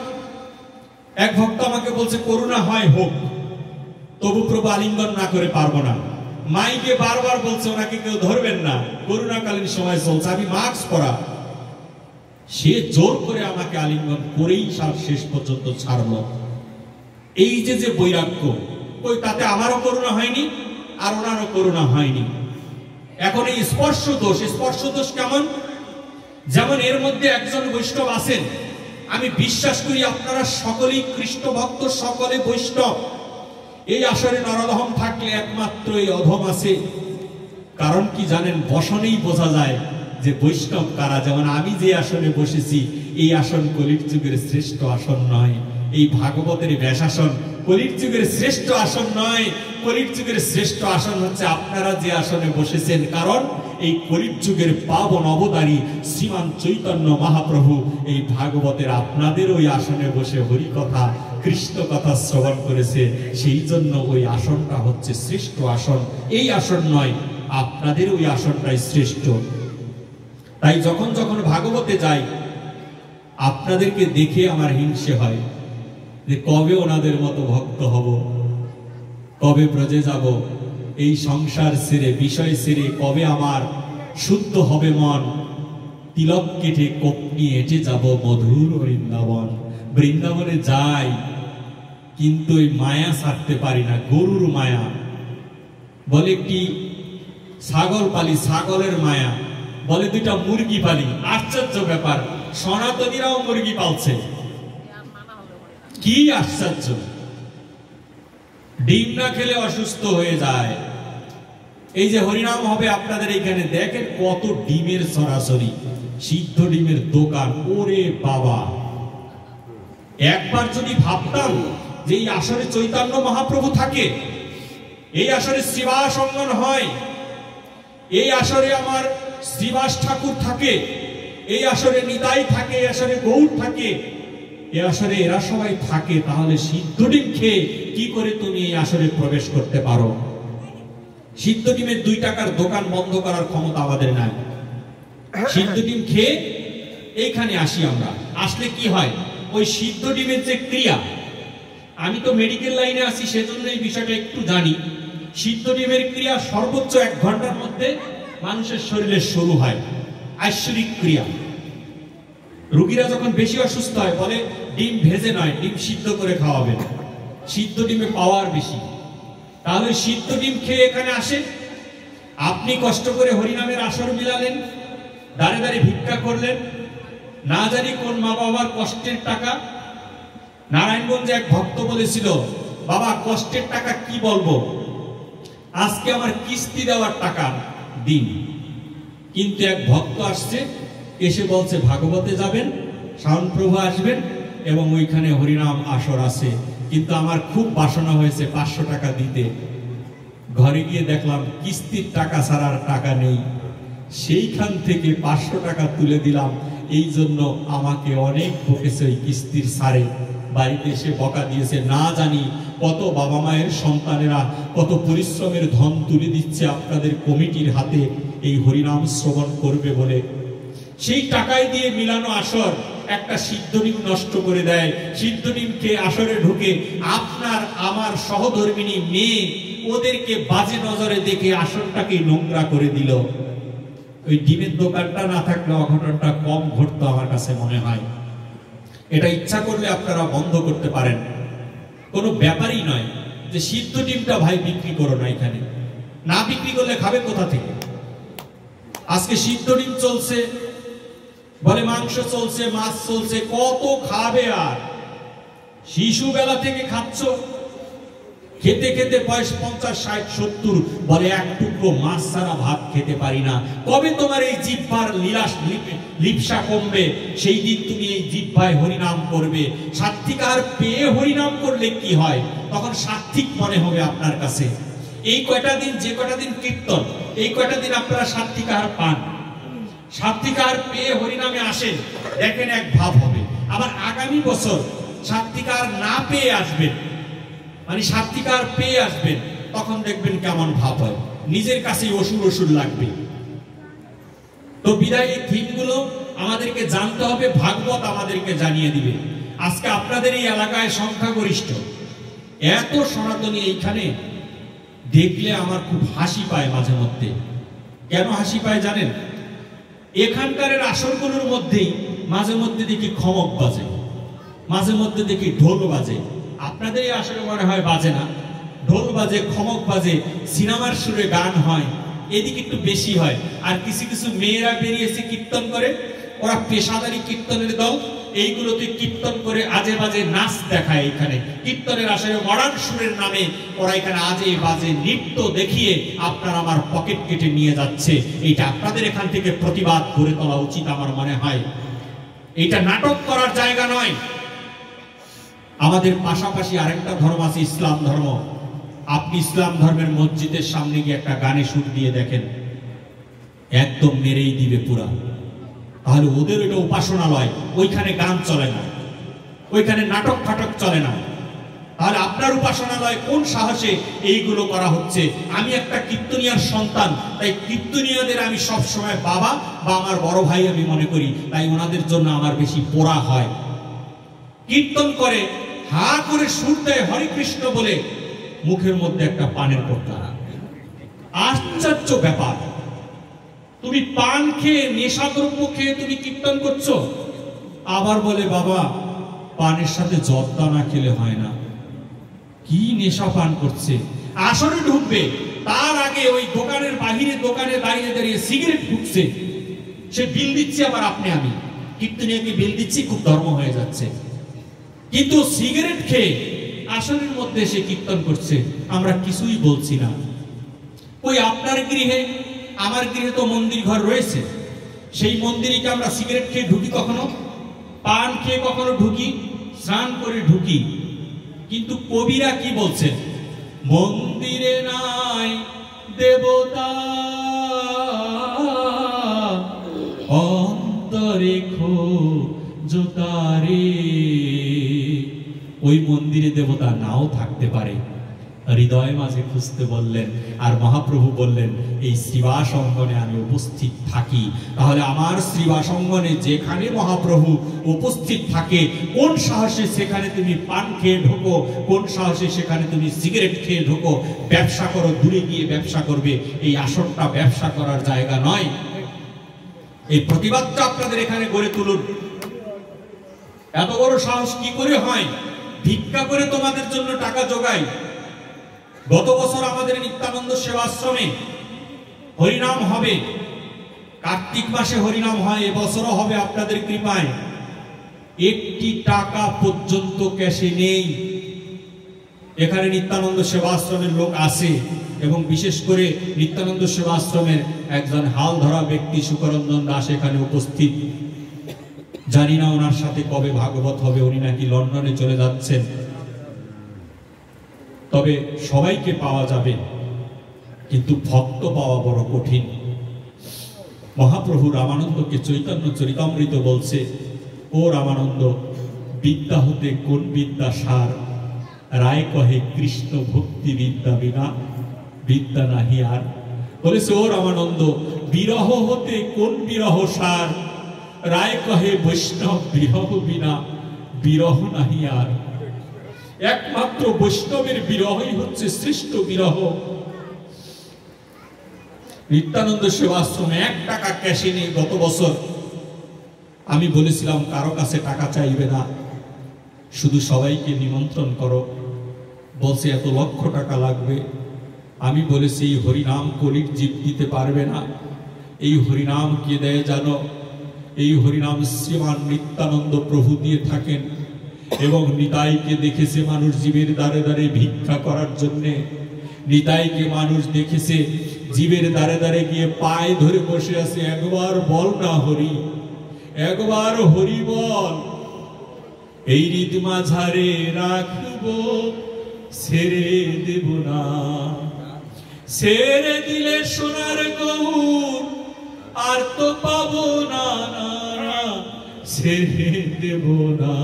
এক ভক্ত আমাকে বলছে করোনা হয় হোক, তবু প্রভু আলিঙ্গন না করে পারবো না। মাইকে বারবার বলছে ওনাকে কেউ ধরবেন না, করোনাকালীন সময় চলছে, আমি মাস্ক পরা। সে জোর করে আমাকে আলিঙ্গন করেই শেষ পর্যন্ত ছাড়লো। এই যে বৈরাগ্য, ওই তাতে আমারও করোনা হয়নি আর ওনারও করোনা হয়নি। এখন এই স্পর্শ দোষ, স্পর্শ দোষ কেমন? যেমন এর মধ্যে একজন বৈষ্ণব আছেন, আমি বিশ্বাস করি আপনারা সকলেই কৃষ্ণ ভক্ত, সকলে বৈষ্ণব। এই আসরে নরধম থাকলে একমাত্র এই অধম আছে। কারণ কি জানেন? বসনেই বোঝা যায় যে বৈষ্ণব কারা। যেমন আমি যে আসনে বসেছি, এই আসন কলির যুগের শ্রেষ্ঠ আসন নয়। এই ভাগবতের ব্যাসাসন কলির যুগের শ্রেষ্ঠ আসন নয়। কলির যুগের শ্রেষ্ঠ আসন হচ্ছে আপনারা যে আসনে বসেছেন। কারণ এই কলির যুগের পাবন অবতারী শ্রীমান চৈতন্য মহাপ্রভু এই ভাগবতের আপনাদের ওই আসনে বসে হরি কথা কৃষ্ণ কথা শ্রবণ করেছে। সেই জন্য ওই আসনটা হচ্ছে শ্রেষ্ঠ আসন, এই আসন নয়, আপনাদের ওই আসনটাই শ্রেষ্ঠ। তাই যখন যখন ভাগবতে যাই আপনাদেরকে দেখে আমার হিংসে হয় যে কবে ওনাদের মতো ভক্ত হব, কবে ব্রজে যাব, এই সংসার ছেড়ে বিষয় ছেড়ে কবে আমার শুদ্ধ হবে মন, তিলক কেটে কোপ নিয়ে হেঁটে যাব মধুর বৃন্দাবন। বৃন্দাবনে যাই কিন্তু ওই মায়া ছাড়তে পারি না, গরুর মায়া। বলে একটি ছাগল পালি, ছাগলের মায়া। বলে দুইটা মুরগি পালি, আশ্চর্য ব্যাপার, সনাতনীরাও মুরগি পালছে, কি আশ্চর্য। ডিম না খেলে অসুস্থ হয়ে যায়। এই যে হরিনাম হবে আপনাদের এখানে, দেখেন কত ডিমের সরাসরি, সিদ্ধ ডিমের দোকান। ওরে বাবা, একবার যদি ভাবতাম যে এই আসরে চৈতন্য মহাপ্রভু থাকে, এই আসরে শ্রীবাস অঙ্গন হয়, এই আসরে আমার শ্রীবাস ঠাকুর থাকে, এই আসরে নিতাই থাকে, এই আসরে গৌর থাকে, এই আসরে এরা সবাই থাকে, তাহলে সিদ্ধ ডিম খেয়ে কি করে তুমি এই আসরে প্রবেশ করতে পারো? সিদ্ধ ডিমের 2 টাকার দোকান বন্ধ করার ক্ষমতা আমাদের নাই। সিদ্ধ ডিম খেয়ে এইখানে আসি আমরা। আসলে কি হয়, ওই সিদ্ধ ডিমের যে ক্রিয়া, আমি তো মেডিকেল লাইনে আছি সেজন্য এই বিষয়টা একটু জানি। সিদ্ধ ডিমের ক্রিয়া সর্বোচ্চ 1 ঘন্টার মধ্যে মানুষের শরীরে শুরু হয়, ঐশ্বরিক ক্রিয়া। রোগীরা যখন বেশি অসুস্থ হয় বলে ডিম ভেজে নয়, ডিম সিদ্ধ করে খাওয়াবেন, সিদ্ধ ডিমে পাওয়ার বেশি। তাহলে সিদ্ধ ডিম খেয়ে এখানে আসেন, আপনি কষ্ট করে হরিনামের আসর মিলালেন, দাঁড়ে দাঁড়িয়ে ভিক্ষা করলেন, না জানি কোন মা বাবার কষ্টের টাকা। নারায়ণগঞ্জে এক ভক্ত বলেছিল, বাবা কষ্টের টাকা কি বলবো, আজকে আমার কিস্তি দেওয়ার টাকা দিন। কিন্তু এক ভক্ত আসছে, এসে বলছে ভাগবতে যাবেন, শাওন প্রভু আসবেন এবং ওইখানে হরিনাম আসর আছে, কিন্তু আমার খুব বাসনা হয়েছে 500 টাকা দিতে। ঘরে গিয়ে দেখলাম কিস্তির টাকা ছাড়ার টাকা নেই। সেইখান থেকে 500 টাকা তুলে দিলাম। এই জন্য আমাকে অনেক বকেছে ওই কিস্তির সারে। বাড়িতে এসে বকা দিয়েছে, না জানি কত বাবা মায়ের সন্তানেরা কত পরিশ্রমের ধন তুলে দিচ্ছে আপনাদের কমিটির হাতে এই হরিনাম শ্রবণ করবে বলে। সেই টাকায় দিয়ে মিলানো আসর একটা সিদ্ধ ডিম নষ্ট করে দেয়। সিদ্ধ ডিমকে আসরে ঢুকে আপনার আমার সহধর্মিনী মেয়ে ওদেরকে বাজে নজরে দেখে আসরটাকে নোংরা করে দিল। ওই ডিমের দোকানটা না থাকলে অঘটনটা কম ঘটতো আমার কাছে মনে হয়। এটা ইচ্ছা করলে আপনারা বন্ধ করতে পারেন, কোনো ব্যাপারই নয় যে সিদ্ধ ডিমটা ভাই বিক্রি করো না। এখানে না বিক্রি করলে খাবে কোথা থেকে? আজকে সিদ্ধ ডিম চলছে, বলে মাংস চলছে, মাছ চলছে, কত খাবে? আর শিশু বেলা থেকে খাচ্ছ, খেতে খেতে বয়স 50, 60, 70, বলে এক টুকরো মাছ ছাড়া ভাত খেতে পারি না। কবে তোমার এই জিহ্বার লিপসা কমবে? সেই দিন তুমি এই জিহ্বায় হরিনাম করবে। সাত্বিকার পেয়ে হরিনাম করলে কি হয়? তখন সাত্বিক মনে হবে আপনার কাছে। এই কয়টা দিন, যে কয়টা দিন কীর্তন, এই কয়টা দিন আপনারা সাত্বিকার পান, সাত্বিকার পেয়ে হরিনামে আসেন, দেখেন এক ভাব হবে। আবার আগামী বছর সাত্বিকার না পেয়ে আসবেন, মানে সাত্বিকার পেয়ে আসবেন, তখন দেখবেন কেমন ভাব হয়, নিজের কাছেই অসুর অসুর লাগবে। তো বিদায় এই থিমগুলো আমাদেরকে জানতে হবে, ভাগবত আমাদেরকে জানিয়ে দিবে। আজকে আপনাদের এই এলাকায় সংখ্যাগরিষ্ঠ এত সনাতনী, এইখানে দেখলে আমার খুব হাসি পায় মাঝে মধ্যে। কেন হাসি পায় জানেন? এখানকার আসরগুলোর মধ্যেই মাঝে মধ্যে দেখি খমক বাজে, মাঝে মধ্যে দেখি ঢোল বাজে। আপনাদের এই আসরে মনে হয় বাজে না, ঢোল বাজে, খমক বাজে, সিনেমার সুরে গান হয়, এদিকে একটু বেশি হয়। আর কিছু কিছু মেয়েরা বেরিয়েছে কীর্তন করে, ওরা পেশাদারি কীর্তনের দল, এইগুলোতে কীর্তন করে আজে বাজে নাচ দেখায়। এখানে কীর্তনের আসলে মডার্ন সুরের নামে ওরা এখানে আজে বাজে নৃত্য দেখিয়ে আপনার আমার পকেট কেটে নিয়ে যাচ্ছে। এইটা আপনাদের এখান থেকে প্রতিবাদ করে তোলা উচিত আমার মনে হয়। এইটা নাটক করার জায়গা নয়। আমাদের পাশাপাশি আরেকটা ধর্ম আছে, ইসলাম ধর্ম। আপনি ইসলাম ধর্মের মসজিদের সামনে গিয়ে একটা গানে সুর দিয়ে দেখেন, একদম মেরেই দিবে পুরা। তাহলে ওদের ওইটা উপাসনালয়, ওইখানে গান চলে না, ওইখানে নাটক ফাটক চলে না। তাহলে আপনার উপাসনালয় কোন সাহসে এইগুলো করা হচ্ছে? আমি একটা কীর্তনিয়ার সন্তান, তাই কীর্তনিয়াদের আমি সব সময় বাবা বা আমার বড় ভাই আমি মনে করি, তাই ওনাদের জন্য আমার বেশি পোড়া হয়। কীর্তন করে হা করে সুর দেয় হরে কৃষ্ণ বলে, মুখের মধ্যে একটা পানের পটকা। আশ্চর্য ব্যাপার, তুমি পান খেয়ে নেশাদ্রব্য খেয়ে তুমি কীর্তন করছো, আবার বলে বাবা পানের সাথে জর্দা না খেলে হয় না। কি নেশা পান করছে। আসরে ঢুকবে তার আগে ওই দোকানের বাহিরে দোকানে দাঁড়িয়ে দাঁড়িয়ে সিগারেট ফুটছে, সে বিল দিচ্ছে। আবার আপনি আমি কীর্তনিয়াকে বিল দিচ্ছি, খুব ধর্ম হয়ে যাচ্ছে। কিন্তু সিগারেট খেয়ে আসরের মধ্যে সে কীর্তন করছে, আমরা কিছুই বলছি না। ওই আপনার গৃহে আমার গৃহে তো মন্দির ঘর রয়েছে, সেই মন্দিরে কি আমরা সিগারেট খেয়ে ঢুকি কখনো? পান খেয়ে কখনো ঢুকি? স্নান করে ঢুকি। কিন্তু কবিরা কি বলছেন? মন্দিরে নাই দেবতা, অন্তরে খোঁজো তারে। ওই মন্দিরে দেবতা নাও থাকতে পারে, হৃদয় মাঝে খুঁজতে বললেন। আর মহাপ্রভু বললেন এই শ্রীবাস অঙ্গনে আমি উপস্থিত থাকি। তাহলে আমার শ্রীবাস অঙ্গনে যেখানে মহাপ্রভু উপস্থিত থাকে, কোন সাহসে সেখানে তুমি পান খেয়ে ঢোকো? কোন সাহসে সেখানে তুমি সিগারেট খেয়ে ঢোকো? ব্যবসা করো, দূরে গিয়ে ব্যবসা করবে। এই আসরটা ব্যবসা করার জায়গা নয়। এই প্রতিবাদটা আপনাদের এখানে গড়ে তুলুন। এত বড় সাহস কি করে হয়? ভিক্ষা করে তোমাদের জন্য টাকা জোগাই। গত বছর আমাদের নিত্যানন্দ সেবাশ্রমে হরিনাম হবে, কার্তিক মাসে হরিনাম হয়, এবছরও হবে আপনাদের কৃপায়। একটি টাকা পর্যন্ত ক্যাশে নেই। এখানে নিত্যানন্দ সেবাশ্রমের লোক আসে, এবং বিশেষ করে নিত্যানন্দ সেবাশ্রমের একজন হাল ধরা ব্যক্তি সুকরঞ্জন দাস এখানে উপস্থিত। জানি না ওনার সাথে কবে ভাগবত হবে, উনি নাকি লন্ডনে চলে যাচ্ছেন। তবে সবাইকে পাওয়া যাবে, কিন্তু ভক্ত পাওয়া বড় কঠিন। মহাপ্রভু রামানন্দকে চৈতন্য চরিতামৃত বলছে, ও রামানন্দ, বিদ্যা হতে কোন বিদ্যা সার? রায় কহে কৃষ্ণ ভক্তি বিদ্যা বিনা বিদ্যা নাহি আর। বলেছে ও রামানন্দ, বিরহ হতে কোন বিরহ সার? রায় কহে বৈষ্ণব বিরহ বিনা বিরহ নাহি আর। একমাত্র বৈষ্ণবের বিরহই হচ্ছে শ্রেষ্ঠ বিরহ। নিত্যানন্দ সেবাশ্রমে 1 টাকা ক্যাশে নেই গত বছর। আমি বলেছিলাম কারো কাছে টাকা চাইবে না, শুধু সবাইকে নিমন্ত্রণ করো। বলছে এত লক্ষ টাকা লাগবে। আমি বলেছি এই হরিনাম কলির জীব দিতে পারবে না। এই হরিনাম কে দেয় জানো? এই হরিনাম শ্রীমান নিত্যানন্দ প্রভু দিয়ে থাকেন। এবং নিতাইকে দেখেছে মানুষ জীবের দ্বারে দ্বারে ভিক্ষা করার জন্যে। নিতাইকে মানুষ দেখেছে জীবের দ্বারে দ্বারে গিয়ে পায়ে ধরে বসে আছে, একবার বল না হরি, একবার হরি বল। এই হৃদ মাঝারে রাখবো, ছেড়ে দেব না। ছেড়ে দিলে সোনার গৌর আর তো পাবো না, ছেড়ে দেব না।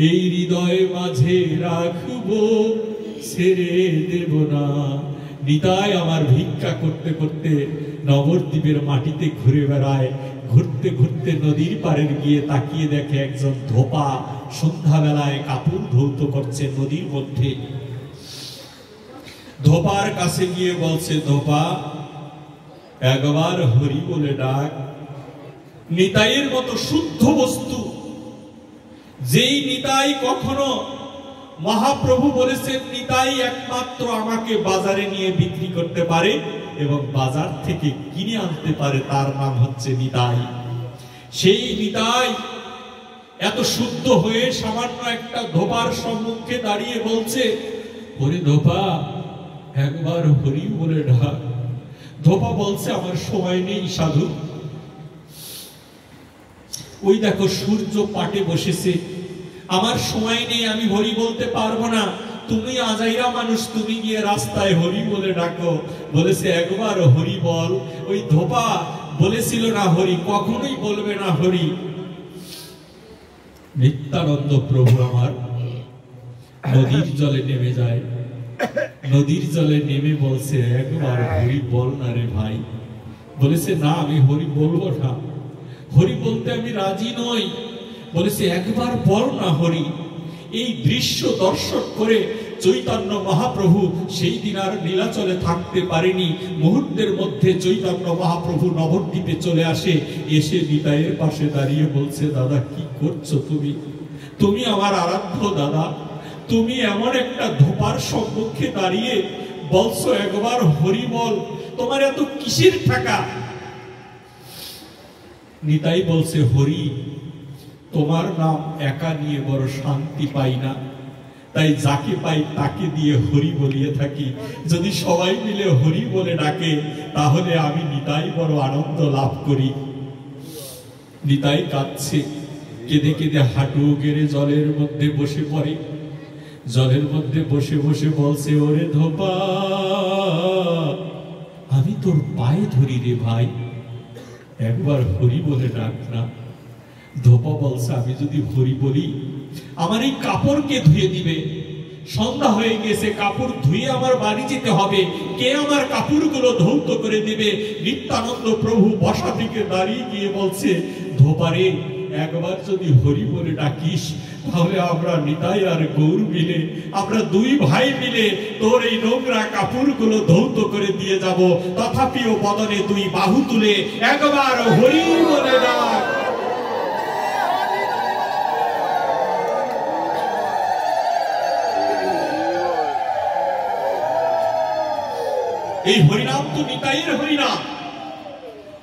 এই হৃদয় মাঝে রাখবো, ছেড়ে দেব না। নিতাই আমার ভিক্ষা করতে করতে নবদ্বীপের মাটিতে ঘুরে বেড়ায়। ঘুরতে ঘুরতে নদীর পাড়ের গিয়ে তাকিয়ে দেখে একজন ধোপা সন্ধ্যাবেলায় কাপড় ধৌত করছে নদীর মধ্যে। ধোপার কাছে গিয়ে বলছে, ধোপা একবার হরি বলে ডাক। নিতাইয়ের মতো শুদ্ধ বস্তু, যেই নিতাই কখনো মহাপ্রভু বলেছেন নিতাই একমাত্র আমাকে বাজারে নিয়ে বিক্রি করতে পারে এবং বাজার থেকে কিনে আনতে পারে, তার নাম হচ্ছে নিতাই। সেই নিতাই এত শুদ্ধ হয়ে সামান্য একটা ধোপার সম্মুখে দাঁড়িয়ে বলছে, ওরে ধোপা, একবার হরি বলে ডাক। ধোপা বলছে, আমার সময় নেই সাধু। ওই দেখো সূর্য পাটে বসেছে, আমার সময় নেই, আমি হরি বলতে পারবো না। তুমি আজাইরা মানুষ, তুমি গিয়ে রাস্তায় হরি বলে ডাকো। বলেছে, একবার হরি বল। ওই ধোপা বলেছিল না হরি, কখনোই বলবে না হরি। নিত্যানন্দ প্রভু আমার নদীর জলে নেমে যায়, নদীর জলে নেমে বলছে, একবার হরি বল না রে ভাই। বলেছে, না আমি হরি বলবো না, হরি বলতে আমি রাজি নই। বলেছে, একবার বল না হরি। এই দৃশ্য দর্শন করে চৈতন্য মহাপ্রভু সেই দিন আর নীলাচলে থাকতে পারেনি। মুহূর্তের মধ্যে চৈতন্য মহাপ্রভু নবদ্বীপে চলে আসে, এসে নিতাইয়ের পাশে দাঁড়িয়ে বলছে, দাদা কি করছো তুমি? তুমি আমার আরাধ্য দাদা, তুমি এমন একটা ধোপার সম্মুখে দাঁড়িয়ে বলছো একবার হরি বল, তোমার এত কিসের টাকা? নিতাই বলছে, হরি, তোমার নাম একা নিয়ে বড় শান্তি পাই না, তাই যাকে পাই তাকে দিয়ে হরি বলিয়ে থাকি। যদি সবাই মিলে হরি বলে ডাকে তাহলে আমি নিতাই বড় আনন্দ লাভ করি। নিতাই কাঁদছে, কেঁদে কেঁদে হাঁটু গেড়ে জলের মধ্যে বসে পড়ে। জলের মধ্যে বসে বসে বলছে, ওরে ধোপা, আমি তোর পায়ে ধরি রে ভাই, একবার হরি বলে ডাক না। ধোপা বলছে, আমি যদি হরি বলি আমার এই কাপড় কে ধুয়ে দিবে? সন্ধ্যা হয়ে গেছে, কাপড় ধুয়ে আমার বাড়ি যেতে হবে, কে আমার কাপড়গুলো ধৌত করে দিবে? নিত্যানন্দ প্রভু বসা থেকে দাঁড়িয়ে গিয়ে বলছে, ধোপারে, একবার যদি হরি বলে ডাকিস তাহলে আমরা নিতাই আর গৌর মিলে, আমরা দুই ভাই মিলে তোর এই নোংরা কাপড়গুলো ধৌত করে দিয়ে যাব। তথাপিও বদনে দুই বাহু তুলে একবার হরি বলে ডাক। এই হরিনাম তো নিতাইয়ের হরিনাম।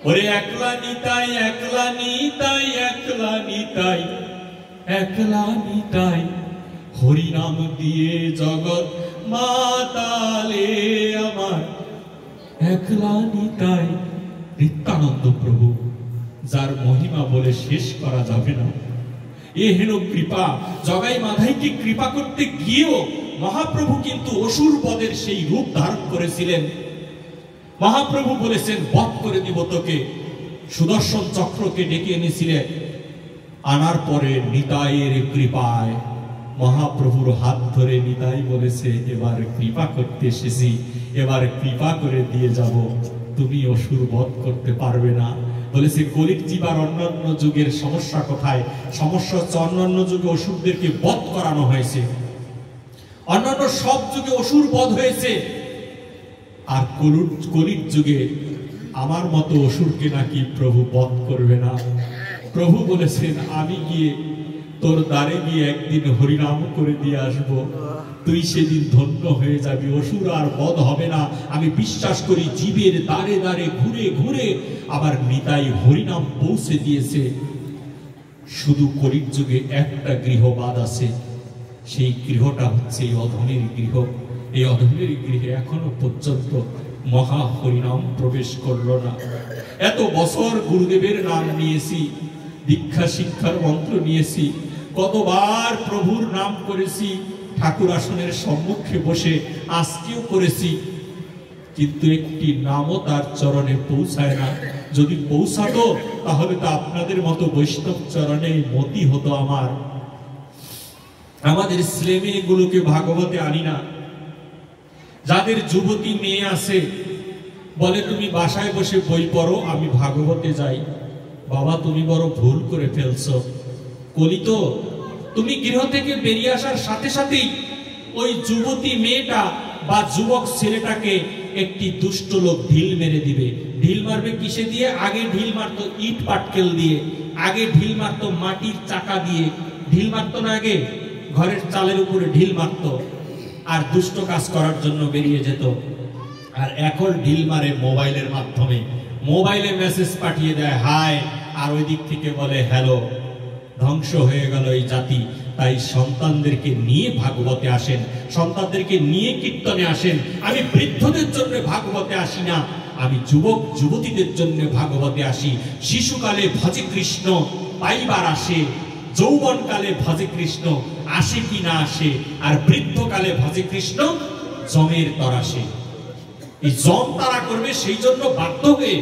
ওরে একলা নিতাই, একলা নিতাই, একলা নিতাই, একলা নিতাই, হরিনাম দিয়ে জগৎ মাতালে আমার একলা নিতাই। নিত্যানন্দ প্রভু, যার মহিমা বলে শেষ করা যাবে না। এ হেন কৃপা, জগাই মাধাইকে কৃপা করতে গিয়েও মহাপ্রভু কিন্তু অসুর পদের সেই রূপ ধারণ করেছিলেন। মহাপ্রভু বলেছেন, বধ করে দিব তোকে। সুদর্শন চক্রকে ডেকে এনেছিলেন, আনার পরে নিতাইয়ের কৃপায় মহাপ্রভুর হাত ধরে নিতাই বলেছে, এবার কৃপা করতে এসেছি, এবার কৃপা করে দিয়ে যাব, তুমি অসুর বধ করতে পারবে না। বলেছে, কলির জীবার অন্যান্য যুগের সমস্যা কোথায়? সমস্যা হচ্ছে অন্যান্য যুগে অসুরদেরকে বধ করানো হয়েছে, অন্যান্য সব যুগে অসুর বধ হয়েছে, আর কলির যুগে আমার মতো অসুরকে নাকি প্রভু বধ করবে না। প্রভু বলেছেন, আমি গিয়ে তোর দ্বারে গিয়ে একদিন হরিনাম করে দিয়ে আসব, তুই সেদিন ধন্য হয়ে যাবি, অসুর আর বধ হবে না। আমি বিশ্বাস করি জীবের দ্বারে দ্বারে ঘুরে ঘুরে আবার নিতাই হরিনাম পৌঁছে দিয়েছে। শুধু কলির যুগে একটা গৃহবাদ আছে, সেই গৃহটা হচ্ছে এই অধমের গৃহ। এই অধমের গৃহে এখনো পর্যন্ত মহা হরিনাম প্রবেশ করলো না। এত বছর গুরুদেবের নাম নিয়েছি, দীক্ষা শিক্ষার মন্ত্র নিয়েছি, কতবার প্রভুর নাম করেছি, ঠাকুর আসনের সম্মুখে বসে আজকেও করেছি, কিন্তু একটি নামও তার চরণে পৌঁছায় না। যদি পৌঁছাতো তাহলে তো আপনাদের মতো বৈষ্ণব চরণে মতি হতো আমার। আমাদের ছেলে মেয়েগুলোকে ভাগবতে আনি না। যাদের যুবতী মেয়ে আছে বলে, তুমি বাসায় বসে বই পড়ো, আমি ভাগবতে যাই। বাবা, তুমি বড় ভুল করে ফেলছো। কলি তো, তুমি গৃহ থেকে বেরিয়ে আসার সাথে সাথেই ওই যুবতী মেয়েটা বা যুবক ছেলেটাকে একটি দুষ্ট লোক ঢিল মেরে দিবে। ঢিল মারবে কিসে দিয়ে? আগে ঢিল মারতো ইট পাটকেল দিয়ে, আগে ঢিল মারতো মাটির চাকা দিয়ে, ঢিল মারতো না আগে ঘরের চালের উপরে ঢিল মারতো, আর দুষ্ট কাজ করার জন্য বেরিয়ে যেত। আর এখন ঢিল মারে মোবাইলের মাধ্যমে, মোবাইলে মেসেজ পাঠিয়ে দেয় হাই, আর ওই দিক থেকে বলে হ্যালো। ধ্বংস হয়ে গেল এই জাতি। তাই সন্তানদেরকে নিয়ে ভাগবতে আসেন, সন্তানদেরকে নিয়ে কীর্তনে আসেন। আমি বৃদ্ধদের জন্য ভাগবতে আসি না, আমি যুবক যুবতীদের জন্য ভাগবতে আসি। শিশুকালে ভজে কৃষ্ণ পাইবার আসে, যৌবনকালে ভজে কৃষ্ণ আসে কি না আসে, আর বৃদ্ধকালে ভজে কৃষ্ণ জমের তরাসে। এই জম তারা করবে, সেই জন্য বাধ্য হয়ে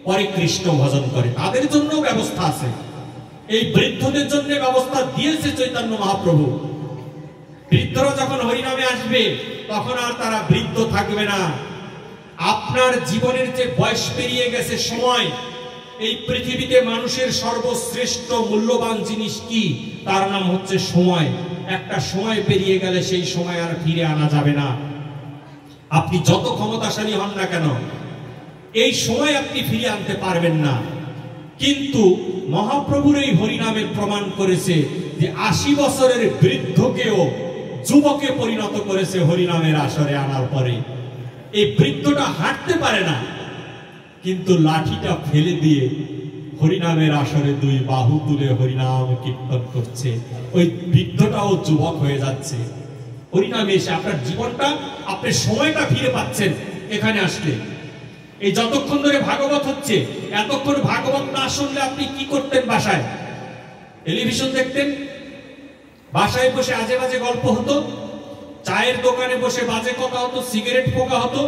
পরে কৃষ্ণ ভজন করে। তাদের জন্য ব্যবস্থা আছে, এই বৃদ্ধদের জন্য ব্যবস্থা দিয়েছে চৈতন্য মহাপ্রভু। বৃদ্ধরা যখন হরিনামে আসবে তখন আর তারা বৃদ্ধ থাকবে না। আপনার জীবনের যে বয়স পেরিয়ে গেছে, সময়, এই পৃথিবীতে মানুষের সর্বশ্রেষ্ঠ মূল্যবান জিনিস কি? তার নাম হচ্ছে সময়। একটা সময় পেরিয়ে গেলে সেই সময় আর ফিরে আনা যাবে না। আপনি যত ক্ষমতাশালী হন না কেন, এই সময় আপনি ফিরে আনতে পারবেন না। কিন্তু মহাপ্রভুর এই হরিনামে প্রমাণ করেছে যে ৮০ বছরের বৃদ্ধকেও যুবকে পরিণত করেছে হরিনামের আসরে আনার পরে। এই বৃদ্ধটা হাঁটতে পারে না, কিন্তু লাঠিটা ফেলে দিয়ে হরিনামের আসরে ২ বাহু তুলে হরিনাম কীর্তন করছে। ওই বৃদ্ধটাও যুবক হয়ে যাচ্ছে হরিনামে এসে। আপনার জীবনটা, আপনার সময়টা ফিরে পাচ্ছেন এখানে আসলে। এই যতক্ষণ ধরে ভাগবত হচ্ছে, এতক্ষণ ভাগবত না শুনলে আপনি কি করতেন? বাসায় টেলিভিশন দেখতেন, বাসায় বসে আজে বাজে গল্প হতো, চায়ের দোকানে বসে বাজে কথা হতো, সিগারেট পোকা হতো।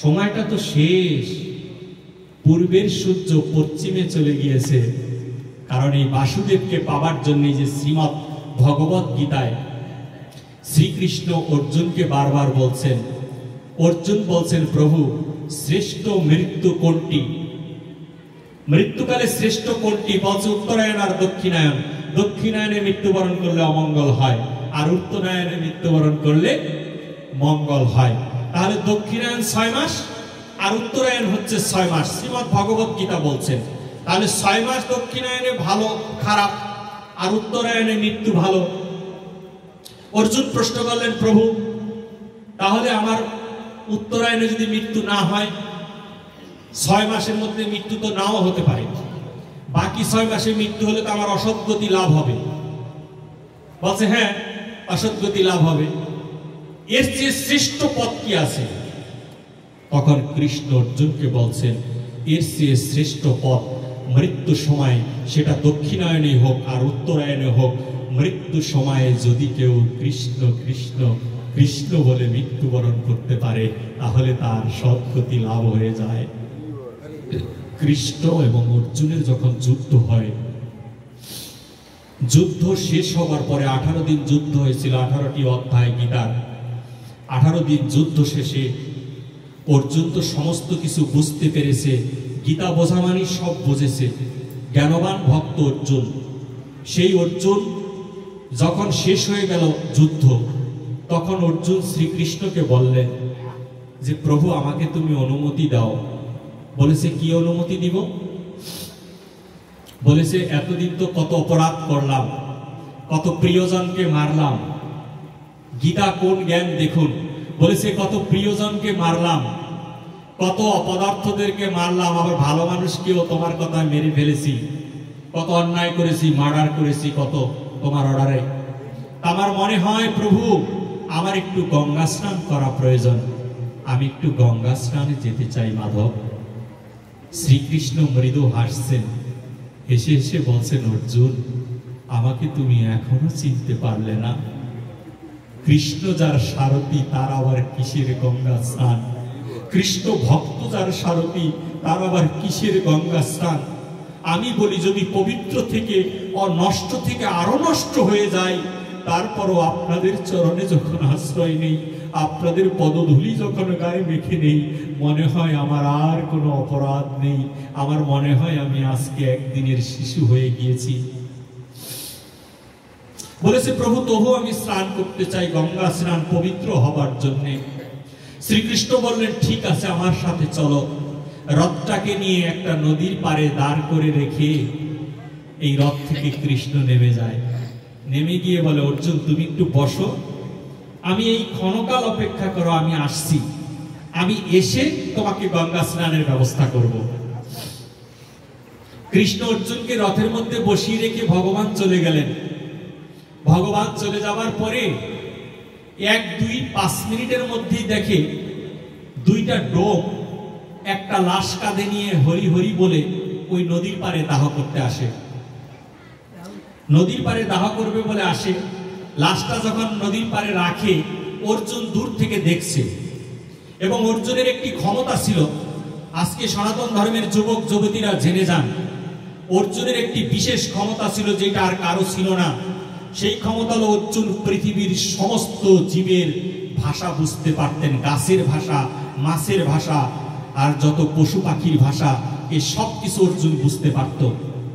সময়টা তো শেষ। পূর্বের সূর্য পশ্চিমে চলে গিয়েছে। কারণ এই বাসুদেবকে পাবার জন্য যে শ্রীমৎ ভগবত গীতায় শ্রীকৃষ্ণ অর্জুনকে বারবার বলছেন, অর্জুন বলছেন, প্রভু শ্রেষ্ঠ মৃত্যু কোনটি? মৃত্যুকালে শ্রেষ্ঠ কোনটি? বলছে উত্তরায়ণ আর দক্ষিণায়ন। দক্ষিণায়নে মৃত্যুবরণ করলে অমঙ্গল হয়, আর উত্তরায়ণে মৃত্যুবরণ করলে মঙ্গল হয়। তাহলে দক্ষিণায়ন ৬ মাস আর উত্তরায়ণ হচ্ছে ৬ মাস, শ্রীমদ্ ভগবত গীতা বলছেন। তাহলে ৬ মাস দক্ষিণায়নে ভালো খারাপ, আর উত্তরায়ণে মৃত্যু ভালো। অর্জুন প্রশ্ন করলেন, প্রভু তাহলে আমার উত্তরায়ণে যদি মৃত্যু না হয়, ৬ মাসের মধ্যে মৃত্যু তো নাও হতে পারে, বাকি ৬ মাসে মৃত্যু হলে তো আমার অসদ্গতি লাভ হবে। বলছে হ্যাঁ, অসদ্গতি লাভ হবে। এর চেয়ে শ্রেষ্ঠ পথ কি আছে? তখন কৃষ্ণ অর্জুনকে বলছেন, এর চেয়ে শ্রেষ্ঠ পথ মৃত্যু সময়, সেটা দক্ষিণায়নে হোক আর উত্তরায়ণে হোক, মৃত্যু সময়ে যদি কেউ কৃষ্ণ কৃষ্ণ কৃষ্ণ বলে মৃত্যুবরণ করতে পারে, তাহলে তার সদ্গতি লাভ হয়ে যায়। কৃষ্ণ এবং অর্জুনের যখন যুদ্ধ হয়, যুদ্ধ শেষ হবার পরে 18 দিন যুদ্ধ হয়েছিল, 18টি অধ্যায় গীতার। 18 দিন যুদ্ধ শেষে অর্জুন তো সমস্ত কিছু বুঝতে পেরেছে, গীতা বোঝা মানে সব বুঝেছে, জ্ঞানবান ভক্ত অর্জুন। সেই অর্জুন যখন শেষ হয়ে গেল যুদ্ধ, তখন অর্জুন শ্রীকৃষ্ণকে বললেন যে প্রভু আমাকে তুমি অনুমতি দাও। বলেছে কি অনুমতি দিব? বলেছে এতদিন তো কত অপরাধ করলাম, কত প্রিয়জনকে মারলাম। গীতা কোন জ্ঞান দেখুন। বলেছে কত প্রিয়জনকে মারলাম, কত অপদার্থদেরকে মারলাম, আবার ভালো মানুষকেও তোমার কথা মেরে ফেলেছি, কত অন্যায় করেছি, মার্ডার করেছি, কত তোমার অর্ডারে। আমার মনে হয় প্রভু আমার একটু গঙ্গা স্নান করা প্রয়োজন, আমি একটু গঙ্গা স্নানে যেতে চাই মাধব। শ্রীকৃষ্ণ মৃদু হাসছেন, হেসে হেসে বলছেন, অর্জুন আমাকে তুমি এখনো চিনতে পারলে না? কৃষ্ণ যার সারথি তার আবার কিসের গঙ্গা স্নান? কৃষ্ণ ভক্ত যার সারথি তার আবার কিসের গঙ্গা স্নান? আমি বলি যদি পবিত্র থেকে অনষ্ট থেকে আরো নষ্ট হয়ে যায়, তারপরও আপনাদের চরণে যখন আশ্রয় নেই, আপনাদের পদধূলি যখন গায়ে মেখে নেই, মনে হয় আমার আর কোনো অপরাধ নেই। আমার মনে হয় আমি আজকে একদিনের শিশু হয়ে গিয়েছি। বলেছে প্রভু তবু আমি স্নান করতে চাই, গঙ্গা স্নান পবিত্র হবার জন্যে। শ্রীকৃষ্ণ বললেন ঠিক আছে আমার সাথে চলো। রথটাকে নিয়ে একটা নদীর পাড়ে দাঁড় করে রেখে এই রথ থেকে কৃষ্ণ নেমে যায়। নেমে গিয়ে বলে অর্জুন তুমি একটু বসো, আমি এই ক্ষণকাল অপেক্ষা করো, আমি আসছি, আমি এসে তোমাকে গঙ্গা স্নানের ব্যবস্থা করব। কৃষ্ণ অর্জুনকে রথের মধ্যে বসিয়ে রেখে ভগবান চলে গেলেন। ভগবান চলে যাওয়ার পরে 1-2-5 মিনিটের মধ্যেই দেখে দুইটা ডোম একটা লাশ কাঁধে নিয়ে হরি হরি বলে ওই নদীর পাড়ে দাহ করতে আসে। নদীর পাড়ে দাহ করবে বলে আসে। লাশটা যখন নদীর পাড়ে রাখে, অর্জুন দূর থেকে দেখছে। এবং অর্জুনের একটি ক্ষমতা ছিল, আজকে সনাতন ধর্মের যুবক যুবতীরা জেনে যান, অর্জুনের একটি বিশেষ ক্ষমতা ছিল যেটা আর কারো ছিল না। সেই ক্ষমতা হলো অর্জুন পৃথিবীর সমস্ত জীবের ভাষা বুঝতে পারতেন। গাছের ভাষা, মাছের ভাষা, আর যত পশু পাখির ভাষা, এই সব কিছু অর্জুন বুঝতে পারত।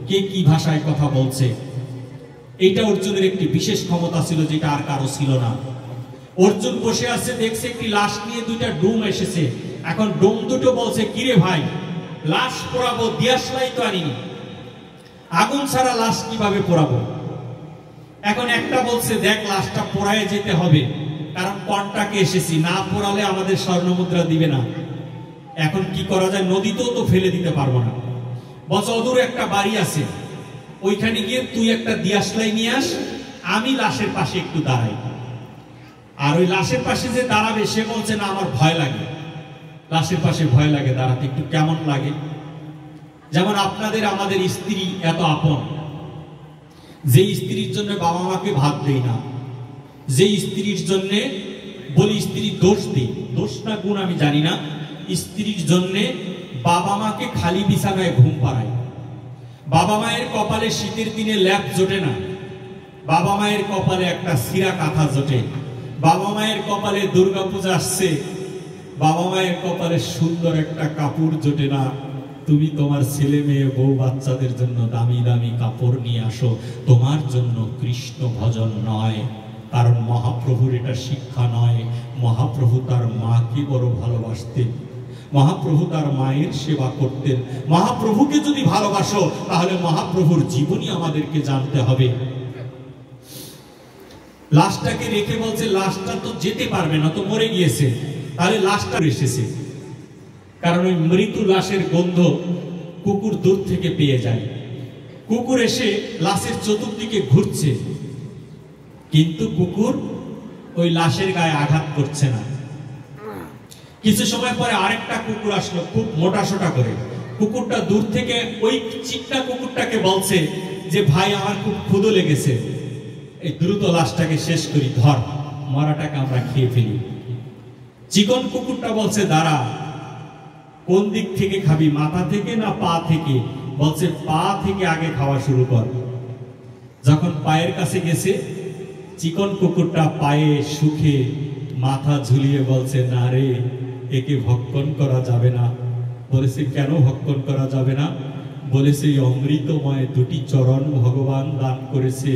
কে কি ভাষায় কথা বলছে, এটা অর্জুনের একটি বিশেষ ক্ষমতা ছিল যেটা আর কারো ছিল না। অর্জুন বসে আছে, দেখছে একটি লাশ নিয়ে দুইটা ডোম এসেছে। এখন ডোম দুটো বলছে, কিরে ভাই, লাশ পোড়াবো, দিয়াশলাই তো আনিনি, আগুন ছাড়া লাশ কিভাবে পোড়াবো? এখন একটা বলছে, দেখ লাশটা পোড়ায় যেতে হবে, কারণ কন্টাকে এসেছি, না পোড়ালে আমাদের স্বর্ণমুদ্রা দিবে না। এখন কি করা যায়, নদীতেও তো ফেলে দিতে পারবো না। বলছে অদূর একটা বাড়ি আছে, ওইখানে গিয়ে তুই একটা দিয়াশলাই নিয়ে আস, আমি লাশের পাশে একটু দাঁড়াই। আর ওই লাশের পাশে যে দাঁড়াবে সে বলছে, না আমার ভয় লাগে। লাশের পাশে ভয় লাগে দাঁড়াতে, একটু কেমন লাগে। যেমন আপনাদের আমাদের স্ত্রী এত আপন, যে স্ত্রীর জন্য বাবা মাকে ভাত দেই না, যে স্ত্রীর জন্য বলি স্ত্রীর দোষ দিই, দোষ না গুণ আমি জানি না, স্ত্রীর জন্য বাবা মাকে খালি বিছানায় ঘুম পাড়াই। বাবা মায়ের কপালে শীতের দিনে ল্যাপ জোটে না, বাবা মায়ের কপালে একটা সিরা কাঁথা জোটে। বাবা মায়ের কপালে দুর্গাপূজা আসছে, বাবা মায়ের কপালে সুন্দর একটা কাপড় জোটে না। তুমি তোমার ছেলে মেয়ে বউ বাচ্চাদের জন্য দামি দামি কাপড় নিয়ে আসো, তোমার জন্য কৃষ্ণ ভজন নয়। কারণ মহাপ্রভুর এটা শিক্ষা নয়। মহাপ্রভু তার মাকে বড় ভালোবাসতেন, মহাপ্রভু তার মায়ের সেবা করতেন। মহাপ্রভুকে যদি ভালোবাসো তাহলে মহাপ্রভুর জীবনী আমাদেরকে জানতে হবে। লাশটাকে রেখে বলছে, লাশটা তো যেতে পারবে না, তো মরে গিয়েছে, তাহলে লাশটা এসেছে। কারণ ওই মৃত্যু লাশের গন্ধ কুকুর দূর থেকে পেয়ে যায়। কুকুর এসে লাশের চতুর্দিকে ঘুরছে, কিন্তু কুকুর ওই লাশের গায়ে আঘাত করছে না। কিছু সময় পরে আরেকটা কুকুর আসলো, খুব মোটা সোটা করে। কুকুরটা দূর থেকে ওই চিকনা কুকুরটাকে বলছে যে, ভাই আমার খুব ক্ষুধা লেগেছে, এই দ্রুত লাশটাকে শেষ করি, ধর, মরাটাকে আমরা খেয়ে ফেলি। চিকন কুকুরটা বলছে, দাঁড়া, কোন দিক থেকে খাবি, মাথা থেকে না পা থেকে? বলছে পা থেকে আগে খাওয়া শুরু কর। যখন পায়ের কাছে গেছে, চিকন কুকুরটা পায়ে সুখে মাথা ঝুলিয়ে বলছে, না রে, একে ভক্ষণ করা যাবে না। বলেছে কেন ভক্ষণ করা যাবে না? বলেছে অমৃতময় দুটি চরণ ভগবান দান করেছে,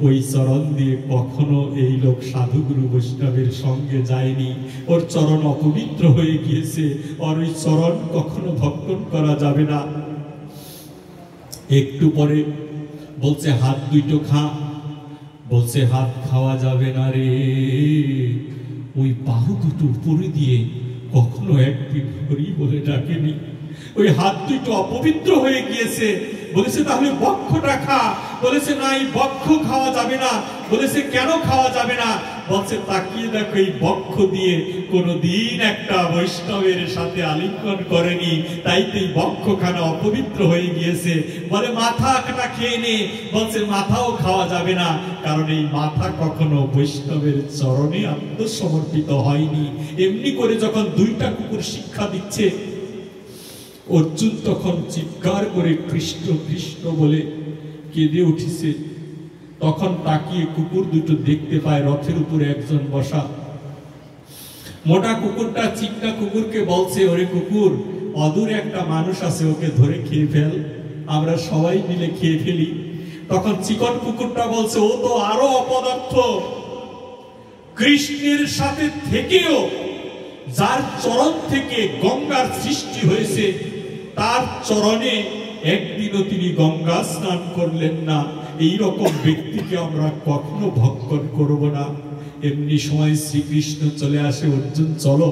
ওই চরণ দিয়ে কখনো এই লোক সাধুগুরু বৈষ্ণবের সঙ্গে যায়নি, ওর চরণ অপবিত্র হয়ে গিয়েছে, আর ওই চরণ কখনো ভক্ষণ করা যাবে না। একটু পরে বলছে হাত দুটো খা। বলছে হাত খাওয়া যাবে না রে, ওই বাহু দুটো উপরে দিয়ে কখনো একদিন হরি বলে ডাকেনি, ওই হাত দুটো অপবিত্র হয়ে গিয়েছে। বলেছে তাহলে বক্ষটা খা। বলেছে না, এই বক্ষ খাওয়া যাবে না। বলেছে কেন খাওয়া যাবে না? বলছে তাকিয়ে দেখো, এই বক্ষ দিয়ে কোনদিন একটা বৈষ্ণবের সাথে আলিঙ্গন করেনি, তাই তো এই বক্ষখানা অপবিত্র হয়ে গিয়েছে। বলে মাথাটা খেয়ে নে। বলছে মাথাও খাওয়া যাবে না, কারণ এই মাথা কখনো বৈষ্ণবের চরণে আত্মসমর্পিত হয়নি। এমনি করে যখন দুইটা কুকুর শিক্ষা দিচ্ছে, অর্জুন তখন চিৎকার করে কৃষ্ণ কৃষ্ণ বলে কেঁদে উঠেছে। তখন তাকিয়ে কুকুর দুটো দেখতে পায় রথের উপরে একজন বসা। মোটা কুকুরটা চিকনা কুকুরকে বলছে, ওরে কুকুর, অদূরে একটা মানুষ আছে, ওকে ধরে খেয়ে ফেল, আমরা সবাই মিলে খেয়ে ফেলি। তখন চিকন কুকুরটা বলছে, ও তো আরো অপদার্থ, কৃষ্ণের সাথে থেকেও যার চরণ থেকে গঙ্গার সৃষ্টি হয়েছে, তার চরণে একদিনও তিনি গঙ্গা স্নান করলেন না। এই রকম ব্যক্তিকে আমরা কখনো ভক্ষণ করব না। এমনি সময় শ্রীকৃষ্ণ চলে আসে, অর্জুন চলো,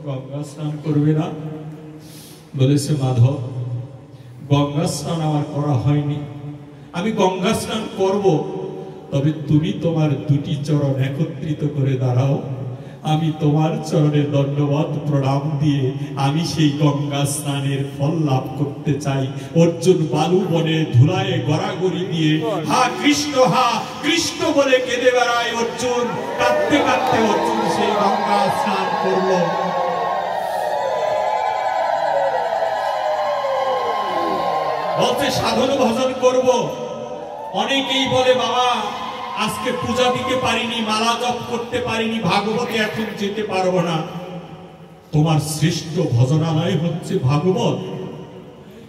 গঙ্গা স্নান করবে না? বলেছে মাধব, গঙ্গা স্নান আমার করা হয়নি, আমি গঙ্গা স্নান করব। তবে তুমি তোমার দুটি চরণ একত্রিত করে দাঁড়াও, আমি তোমার চরণে দণ্ডবত প্রণাম দিয়ে আমি সেই গঙ্গা স্নানের ফল লাভ করতে চাই। অর্জুন বালু বনে ধুলায় গড়াগড়ি দিয়ে হা কৃষ্ণ বলে কেঁদে বেড়ায় অর্জুন। কাঁদতে কাঁদতে অর্জুন সেই গঙ্গা স্নান করলো। বলতে সাধন ভজন করব। অনেকেই বলে বাবা আজকে পূজা দিতে পারিনি, মালা জপ করতে পারিনি, ভাগবতে এখন যেতে পারবো না। তোমার শ্রেষ্ঠ ভজনালয় হচ্ছে ভাগবত।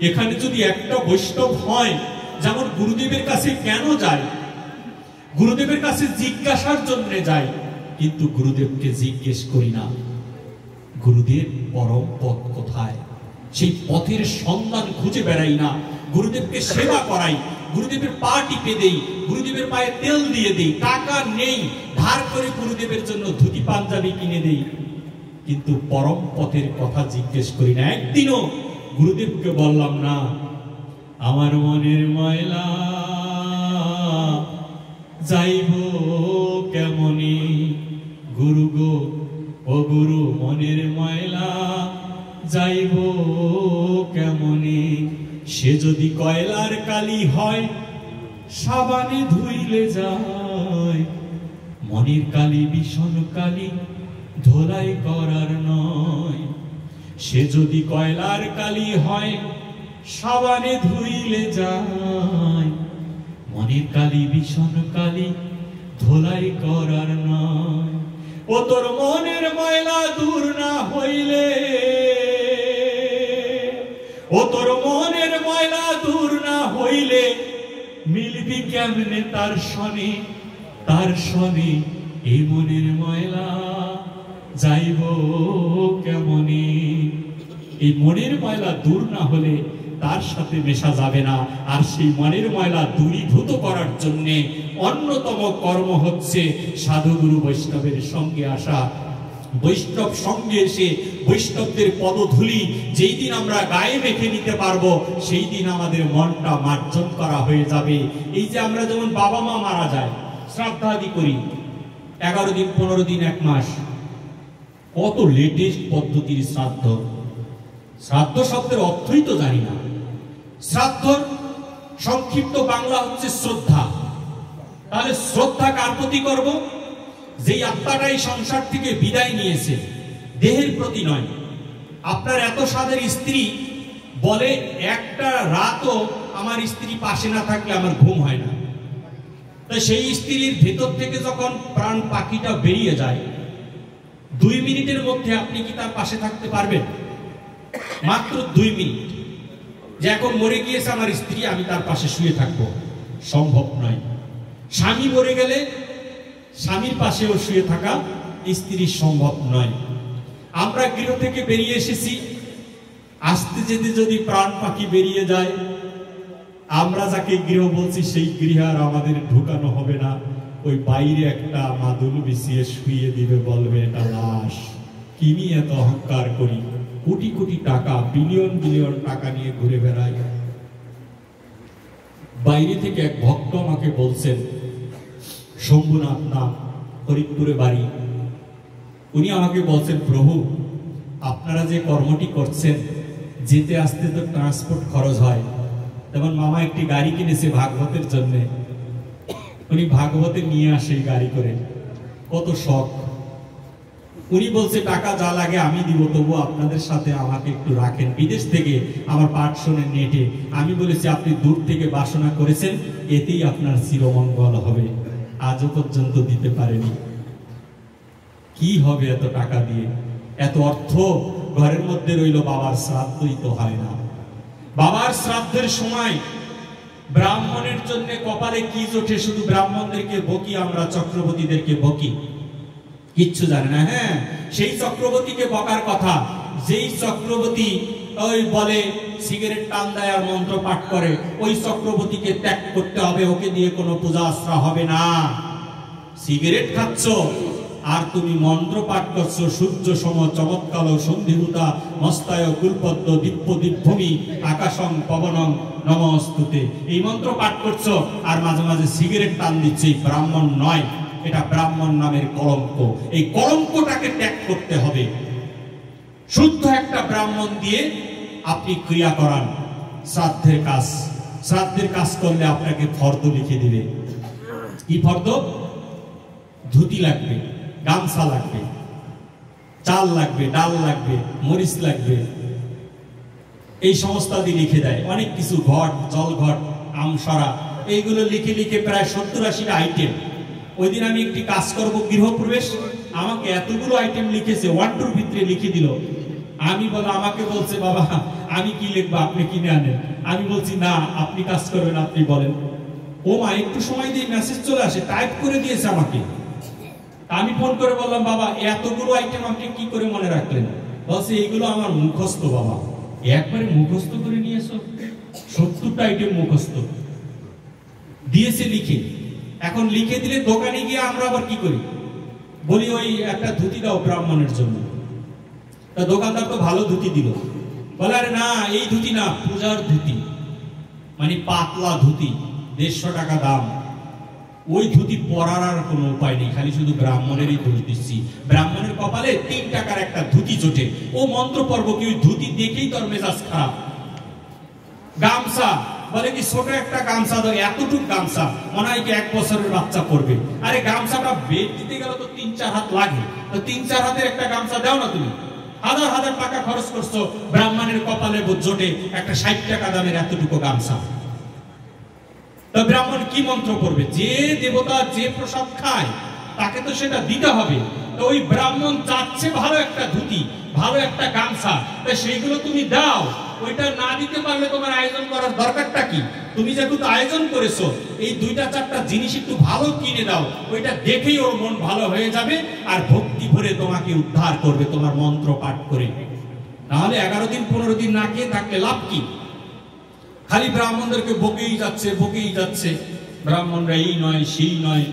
এখানে যদি একটা বৈষ্ণব হয়, যেমন গুরুদেবের কাছে কেন যায়? গুরুদেবের কাছে জিজ্ঞাসার জন্য যায়, কিন্তু গুরুদেবকে জিজ্ঞেস করি না গুরুদেব পরম পথ কোথায়, সেই পথের সন্ধান খুঁজে বেড়াই না। গুরুদেবকে সেবা করাই, গুরুদেবের পা টিপে দেই, গুরুদেবের পায়ে তেল দিয়ে দেই, টাকা নেই ধার করে গুরুদেবের জন্য ধুতি পাঞ্জাবি কিনে দেই, কিন্তু পরম পথের কথা জিজ্ঞেস করি না। একদিনও গুরুদেবকে বললাম না আমার মনের ময়লা যাইব কেমনি, গুরু গো ও গুরু মনের ময়লা যাইব কেমনি, সে যদি কয়লার কালি হয় সাবানে ধুইলে যায়, মনের কালি বিষণ কালি ধোলাই করার নয়। সে যদি কয়লার কালি হয় সাবানে ধুইলে যায়, মনের কালি বিষণ কালি ধোলাই করার নয়। ও তোর মনের ময়লা দূর না হইলে, ও তোর মনের ময়লা দূর না হইলে মিলবি কেমনে তার শনি, তার শনি এই মনের ময়লা যাইব কেমনি। এই মনের ময়লা দূর না হলে তার সাথে মেশা যাবে না। আর সেই মনের ময়লা দূরীভূত করার জন্য অন্যতম কর্ম হচ্ছে সাধুগুরু বৈষ্ণবের সঙ্গে আসা। বৈষ্ণব সঙ্গে এসে বৈষ্ণবদের পদধূলি যেই দিন আমরা গায়ে মেখে নিতে পারবো, সেই দিন আমাদের মনটা মার্জন করা হয়ে যাবে। এই যে আমরা যেমন বাবা মা মারা যায় শ্রাদ্ধাদি করি, 11 দিন 15 দিন 1 মাস, কত লেটেস্ট পদ্ধতির শ্রাদ্ধ। শ্রাদ্ধ শব্দের অর্থই তো জানি না। শ্রাদ্ধর সংক্ষিপ্ত বাংলা হচ্ছে শ্রদ্ধা। তাহলে শ্রদ্ধা কার প্রতি করব? যেই আত্মাটা এই সংসার থেকে বিদায় নিয়েছে, দেহের প্রতি নয়। আপনার এত সাদের স্ত্রী বলে একটা রাতও আমার স্ত্রী পাশে না থাকলে আমার ঘুম হয় না। তাই সেই স্ত্রীর ভেতর থেকে যখন প্রাণ পাখিটা বেরিয়ে যায়, 2 মিনিটের মধ্যে আপনি কি তার পাশে থাকতে পারবেন? মাত্র 2 মিনিট। যে এখন মরে গিয়েছে আমার স্ত্রী, আমি তার পাশে শুয়ে থাকবো, সম্ভব নয়। স্বামী মরে গেলে স্বামীর পাশেও শুয়ে থাকা স্ত্রীর সম্ভব নয়। আমরা গৃহ থেকে বেরিয়ে এসেছি, আসতে যেতে যদি প্রাণ পাখি বেরিয়ে যায়, আমরা যাকে গৃহ বলছি সেই গৃহ আর আমাদের ঢুকানো হবে না। ওই বাইরে একটা মাদুল বিছিয়ে শুয়ে দিবে, বলবে এটা লাশ। কি নিয়ে এত অহংকার করি? কোটি কোটি টাকা, বিলিয়ন বিলিয়ন টাকা নিয়ে ঘুরে বেড়াই। বাইরে থেকে এক ভক্ত আমাকে বলছেন, শম্ভুনাথ নাম, ফরিদপুরে বাড়ি। উনি আমাকে বলছেন, প্রভু আপনারা যে কর্মটি করছেন, যেতে আসতে তো ট্রান্সপোর্ট খরচ হয়, যেমন মামা একটি গাড়ি কিনেছে ভাগবতের জন্য, উনি ভাগবতে নিয়ে আসে গাড়ি করে, কত শখ। উনি বলছে টাকা যা লাগে আমি দিব, তবু আপনাদের সাথে আমাকে একটু রাখেন। বিদেশ থেকে আমার পাঠ শোনেন নেটে। আমি বলেছি আপনি দূর থেকে বাসনা করেছেন, এতেই আপনার চিরমঙ্গল হবে। আজও পর্যন্ত দিতে পারেনি। কি হবে এত টাকা দিয়ে? এত অর্থ ঘরের মধ্যে রইল, বাবার শ্রাদ্ধই তো হয় না। বাবার শ্রাদ্ধের সময় ব্রাহ্মণের জন্য কপালে কি জোটে, শুধু ব্রাহ্মণদেরকে বকি আমরা, চক্রবর্তীদেরকে বকি, কিচ্ছু জানে না। হ্যাঁ, সেই চক্রবর্তীকে বকার কথা, যেই চক্রবর্তী ওই বলে সিগারেট টান দেয় আর মন্ত্র পাঠ করে, ওই চক্রবর্তীকে ত্যাগ করতে হবে, ওকে দিয়ে কোনো পূজা আশ্রা হবে না। সিগারেট খাচ্ছ আর তুমি মন্ত্র পাঠ করছো সূর্য সম চমৎকাল সন্ধিভূতা মস্তায় কুলপদ্ম দিব্য দিব্যমি আকাশং পবনং নমস্তুতে, এই মন্ত্র পাঠ করছো আর মাঝে মাঝে সিগারেট টান দিচ্ছে, ব্রাহ্মণ নয়, এটা ব্রাহ্মণ নামের কলঙ্ক। এই কলঙ্কটাকে ত্যাগ করতে হবে। শুদ্ধ একটা ব্রাহ্মণ দিয়ে আপনি ক্রিয়া করান, শ্রাদ্ধের কাজ। শ্রাদ্ধের কাজ করলে আপনাকে ফর্দ লিখে দিবে। কি ফর্দ? ধুতি লাগবে, গামছা লাগবে, চাল লাগবে, ডাল লাগবে, মরিচ লাগবে, এই সমস্ত দিয়ে লিখে দেয়। অনেক কিছু, ঘট, জল ঘট, আমসরা, এইগুলো লিখে লিখে প্রায় 70-80টা আইটেম। ওই দিন আমি একটি কাজ করব গৃহপ্রবেশ, আমাকে এতগুলো আইটেম লিখেছে, 1-2 ভিতরে লিখে দিল। আমি আমাকে বলছে, বাবা আমি কি লিখবো, আপনি কিনে আনেন। আমি বলছি না, আপনি কাজ করবেন, আপনি বলেন। ও মা, একটু সময় দিয়ে মেসেজ চলে আসে, টাইপ করে দিয়েছে আমাকে। আমি ফোন করে বললাম, বাবা এতগুলো আইটেম আপনি কি করে মনে রাখলেন? বলছে এইগুলো আমার মুখস্থ। বাবা একবারে মুখস্থ করে নিয়েছো? 70টা আইটেম মুখস্থ দিয়েছে লিখে। এখন লিখে দিলে দোকানে গিয়ে আমরা আবার কি করি, বলি ওই একটা ধুতি দাও ব্রাহ্মণের জন্য। তা দোকানদার তো ভালো ধুতি দিল, বলে আরে না এই ধুতি না, পূজার ধুতি, মানে পাতলা ধুতি, 150 টাকা দাম। ওই ধুতি পরার আর কোনো উপায় নেই, খালি শুধু ব্রাহ্মণেরই দোষ দিচ্ছি। ব্রাহ্মণের কপালে 3 টাকার একটা ধুতি জোটে, ও মন্ত্র পর্ব কি ওই ধুতি দেখেই তোর মেজাজ খারাপ। গামছা বলে কি ছোট একটা গামছা দাও, এতটুক গামছা মনে হয় কি 1 বছরের বাচ্চা পরবে। আরে গামছাটা বেদ দিতে গেলে তো 3-4 হাত লাগে, তো 3-4 হাতের একটা গামছা দাও না তুমি। হাজার হাজার টাকা খরচ করছো, ব্রাহ্মণের কপালে জোটে একটা 60 টাকা দামের এতটুকু গামছা। তো ব্রাহ্মণ কি মন্ত্র পড়বে? যে দেবতা যে প্রসাদ খায় তাকে তো সেটা দিতে হবে। তো ওই ব্রাহ্মণ চাচ্ছে ভালো একটা ধুতি, ভালো একটা গামছা, তো সেইগুলো তুমি দাও। ওইটা না দিতে পারলে তোমার আয়োজন করার দরকারটা কি? তুমি যেহেতু আয়োজন করেছো, এই 2-4টা জিনিস একটু ভালো কিনে দাও, ওইটা দেখেই ওর মন ভালো হয়ে যাবে আর ভক্তি ভরে তোমাকে উদ্ধার করবে তোমার মন্ত্র পাঠ করে। নাহলে 11 দিন 15 দিন না খেয়ে থাকলে লাভ কি? খালি ব্রাহ্মণদেরকে বকেই যাচ্ছে, বকেই যাচ্ছে, ব্রাহ্মণরা এই নয় সেই নয়।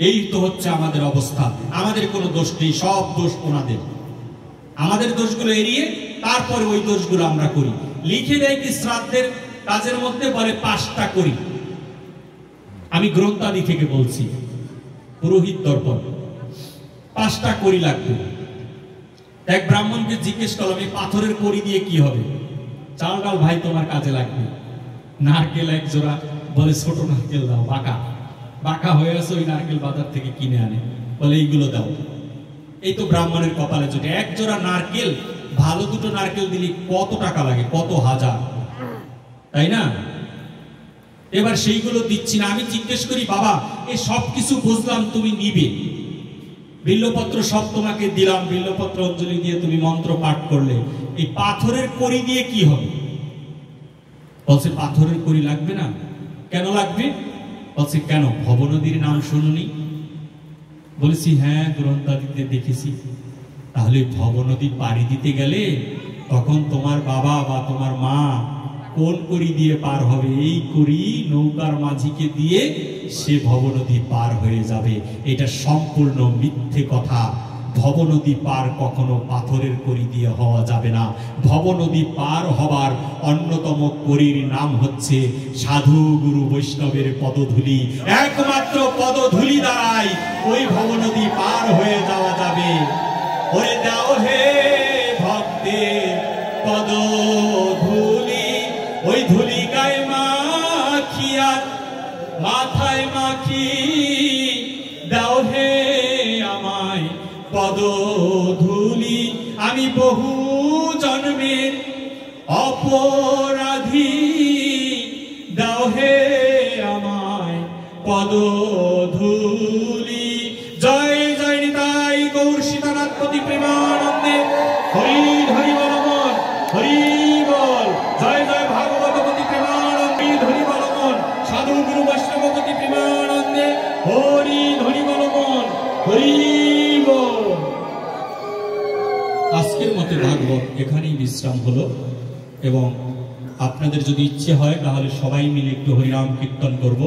এই তো হচ্ছে আমাদের অবস্থা। আমাদের কোনো দোষ নেই, সব দোষ ওনাদের। আমাদের দোষগুলো এড়িয়ে তারপরে ওই দোষগুলো আমরা করি। লিখে দেয় কি শ্রাদ্ধের কাজের মধ্যে বলে 5টা করি। আমি গ্রন্থাদি থেকে বলছি, পুরোহিত দর্পণ, 5টা করি লাগবে। এক ব্রাহ্মণকে জিজ্ঞেস করলাম, এই পাথরের করি দিয়ে কি হবে? চাল ডাল ভাই তোমার কাজে লাগবে। নারকেল 1 জোড়া, বলে ছোট নারকেল দাও, বাঁকা বাঁকা হয়ে আছে, ওই নারকেল বাজার থেকে কিনে আনে, বলে এইগুলো দাও। এই তো ব্রাহ্মণের কপালে জোটে। 1 জোড়া নারকেল, ভালো 2টো নারকেল দিলে কত টাকা লাগে, কত হাজার, তাই না? এবার সেইগুলো দিচ্ছি না। আমি জিজ্ঞেস করি, বাবা এই সব কিছু বুঝলাম, তুমি নিবে, বিল্লপত্র সব তোমাকে দিলাম, বিল্লপত্র অঞ্জলি দিয়ে তুমি মন্ত্র পাঠ করলে, এই পাথরের কড়ি দিয়ে কি হবে? বলছে পাথরের কড়ি লাগবে না। কেন লাগবে? বলছে কেন, ভবনদীর নাম শুনুনি? বলেছি হ্যাঁ, গ্রন্থাদিতে দেখেছি। তাহলে ভবনদী পাড়ি দিতে গেলে তখন তোমার বাবা বা তোমার মা কোন কড়ি দিয়ে পার হবে? এই কড়ি নৌকার মাঝিকে দিয়ে সে ভবনদী পার হয়ে যাবে। এটা সম্পূর্ণ মিথ্যে কথা। ভবনদী পার কখনো পাথরের কড়ি দিয়ে হওয়া যাবে না। ভবনদী পার হবার অন্যতম কড়ির নাম হচ্ছে সাধু গুরু বৈষ্ণবের পদধূলি। একমাত্র পদধূলি দ্বারাই ওই ভবনদী পার হয়ে যাওয়া যাবে। ওরে দাও হে ভক্তের পদধূলি, ওই ধুলি গায়ে মাখিয়া মাথায় মাখি দাও হে আমায় পদধূলি। আমি বহু জন্মের অপরাধী, দাও হে আমায় পদধূলি। জয় জয় নিতাই গৌর সীতানাথ পতি প্রেমানন্দে। হরি হরি বল মন, হরি বল। জয় জয় ভাগবত পতি প্রেমানন্দে, হরি বল মন। সাধু গুরু বৈষ্ণব পতি প্রেমানন্দে, হরি হরি বল মন, হরি বল। আজকের মতো ভাগবত এখানেই বিশ্রাম হলো, এবং আপনাদের যদি ইচ্ছে হয় তাহলে সবাই মিলে একটু হরিনাম কীর্তন করব।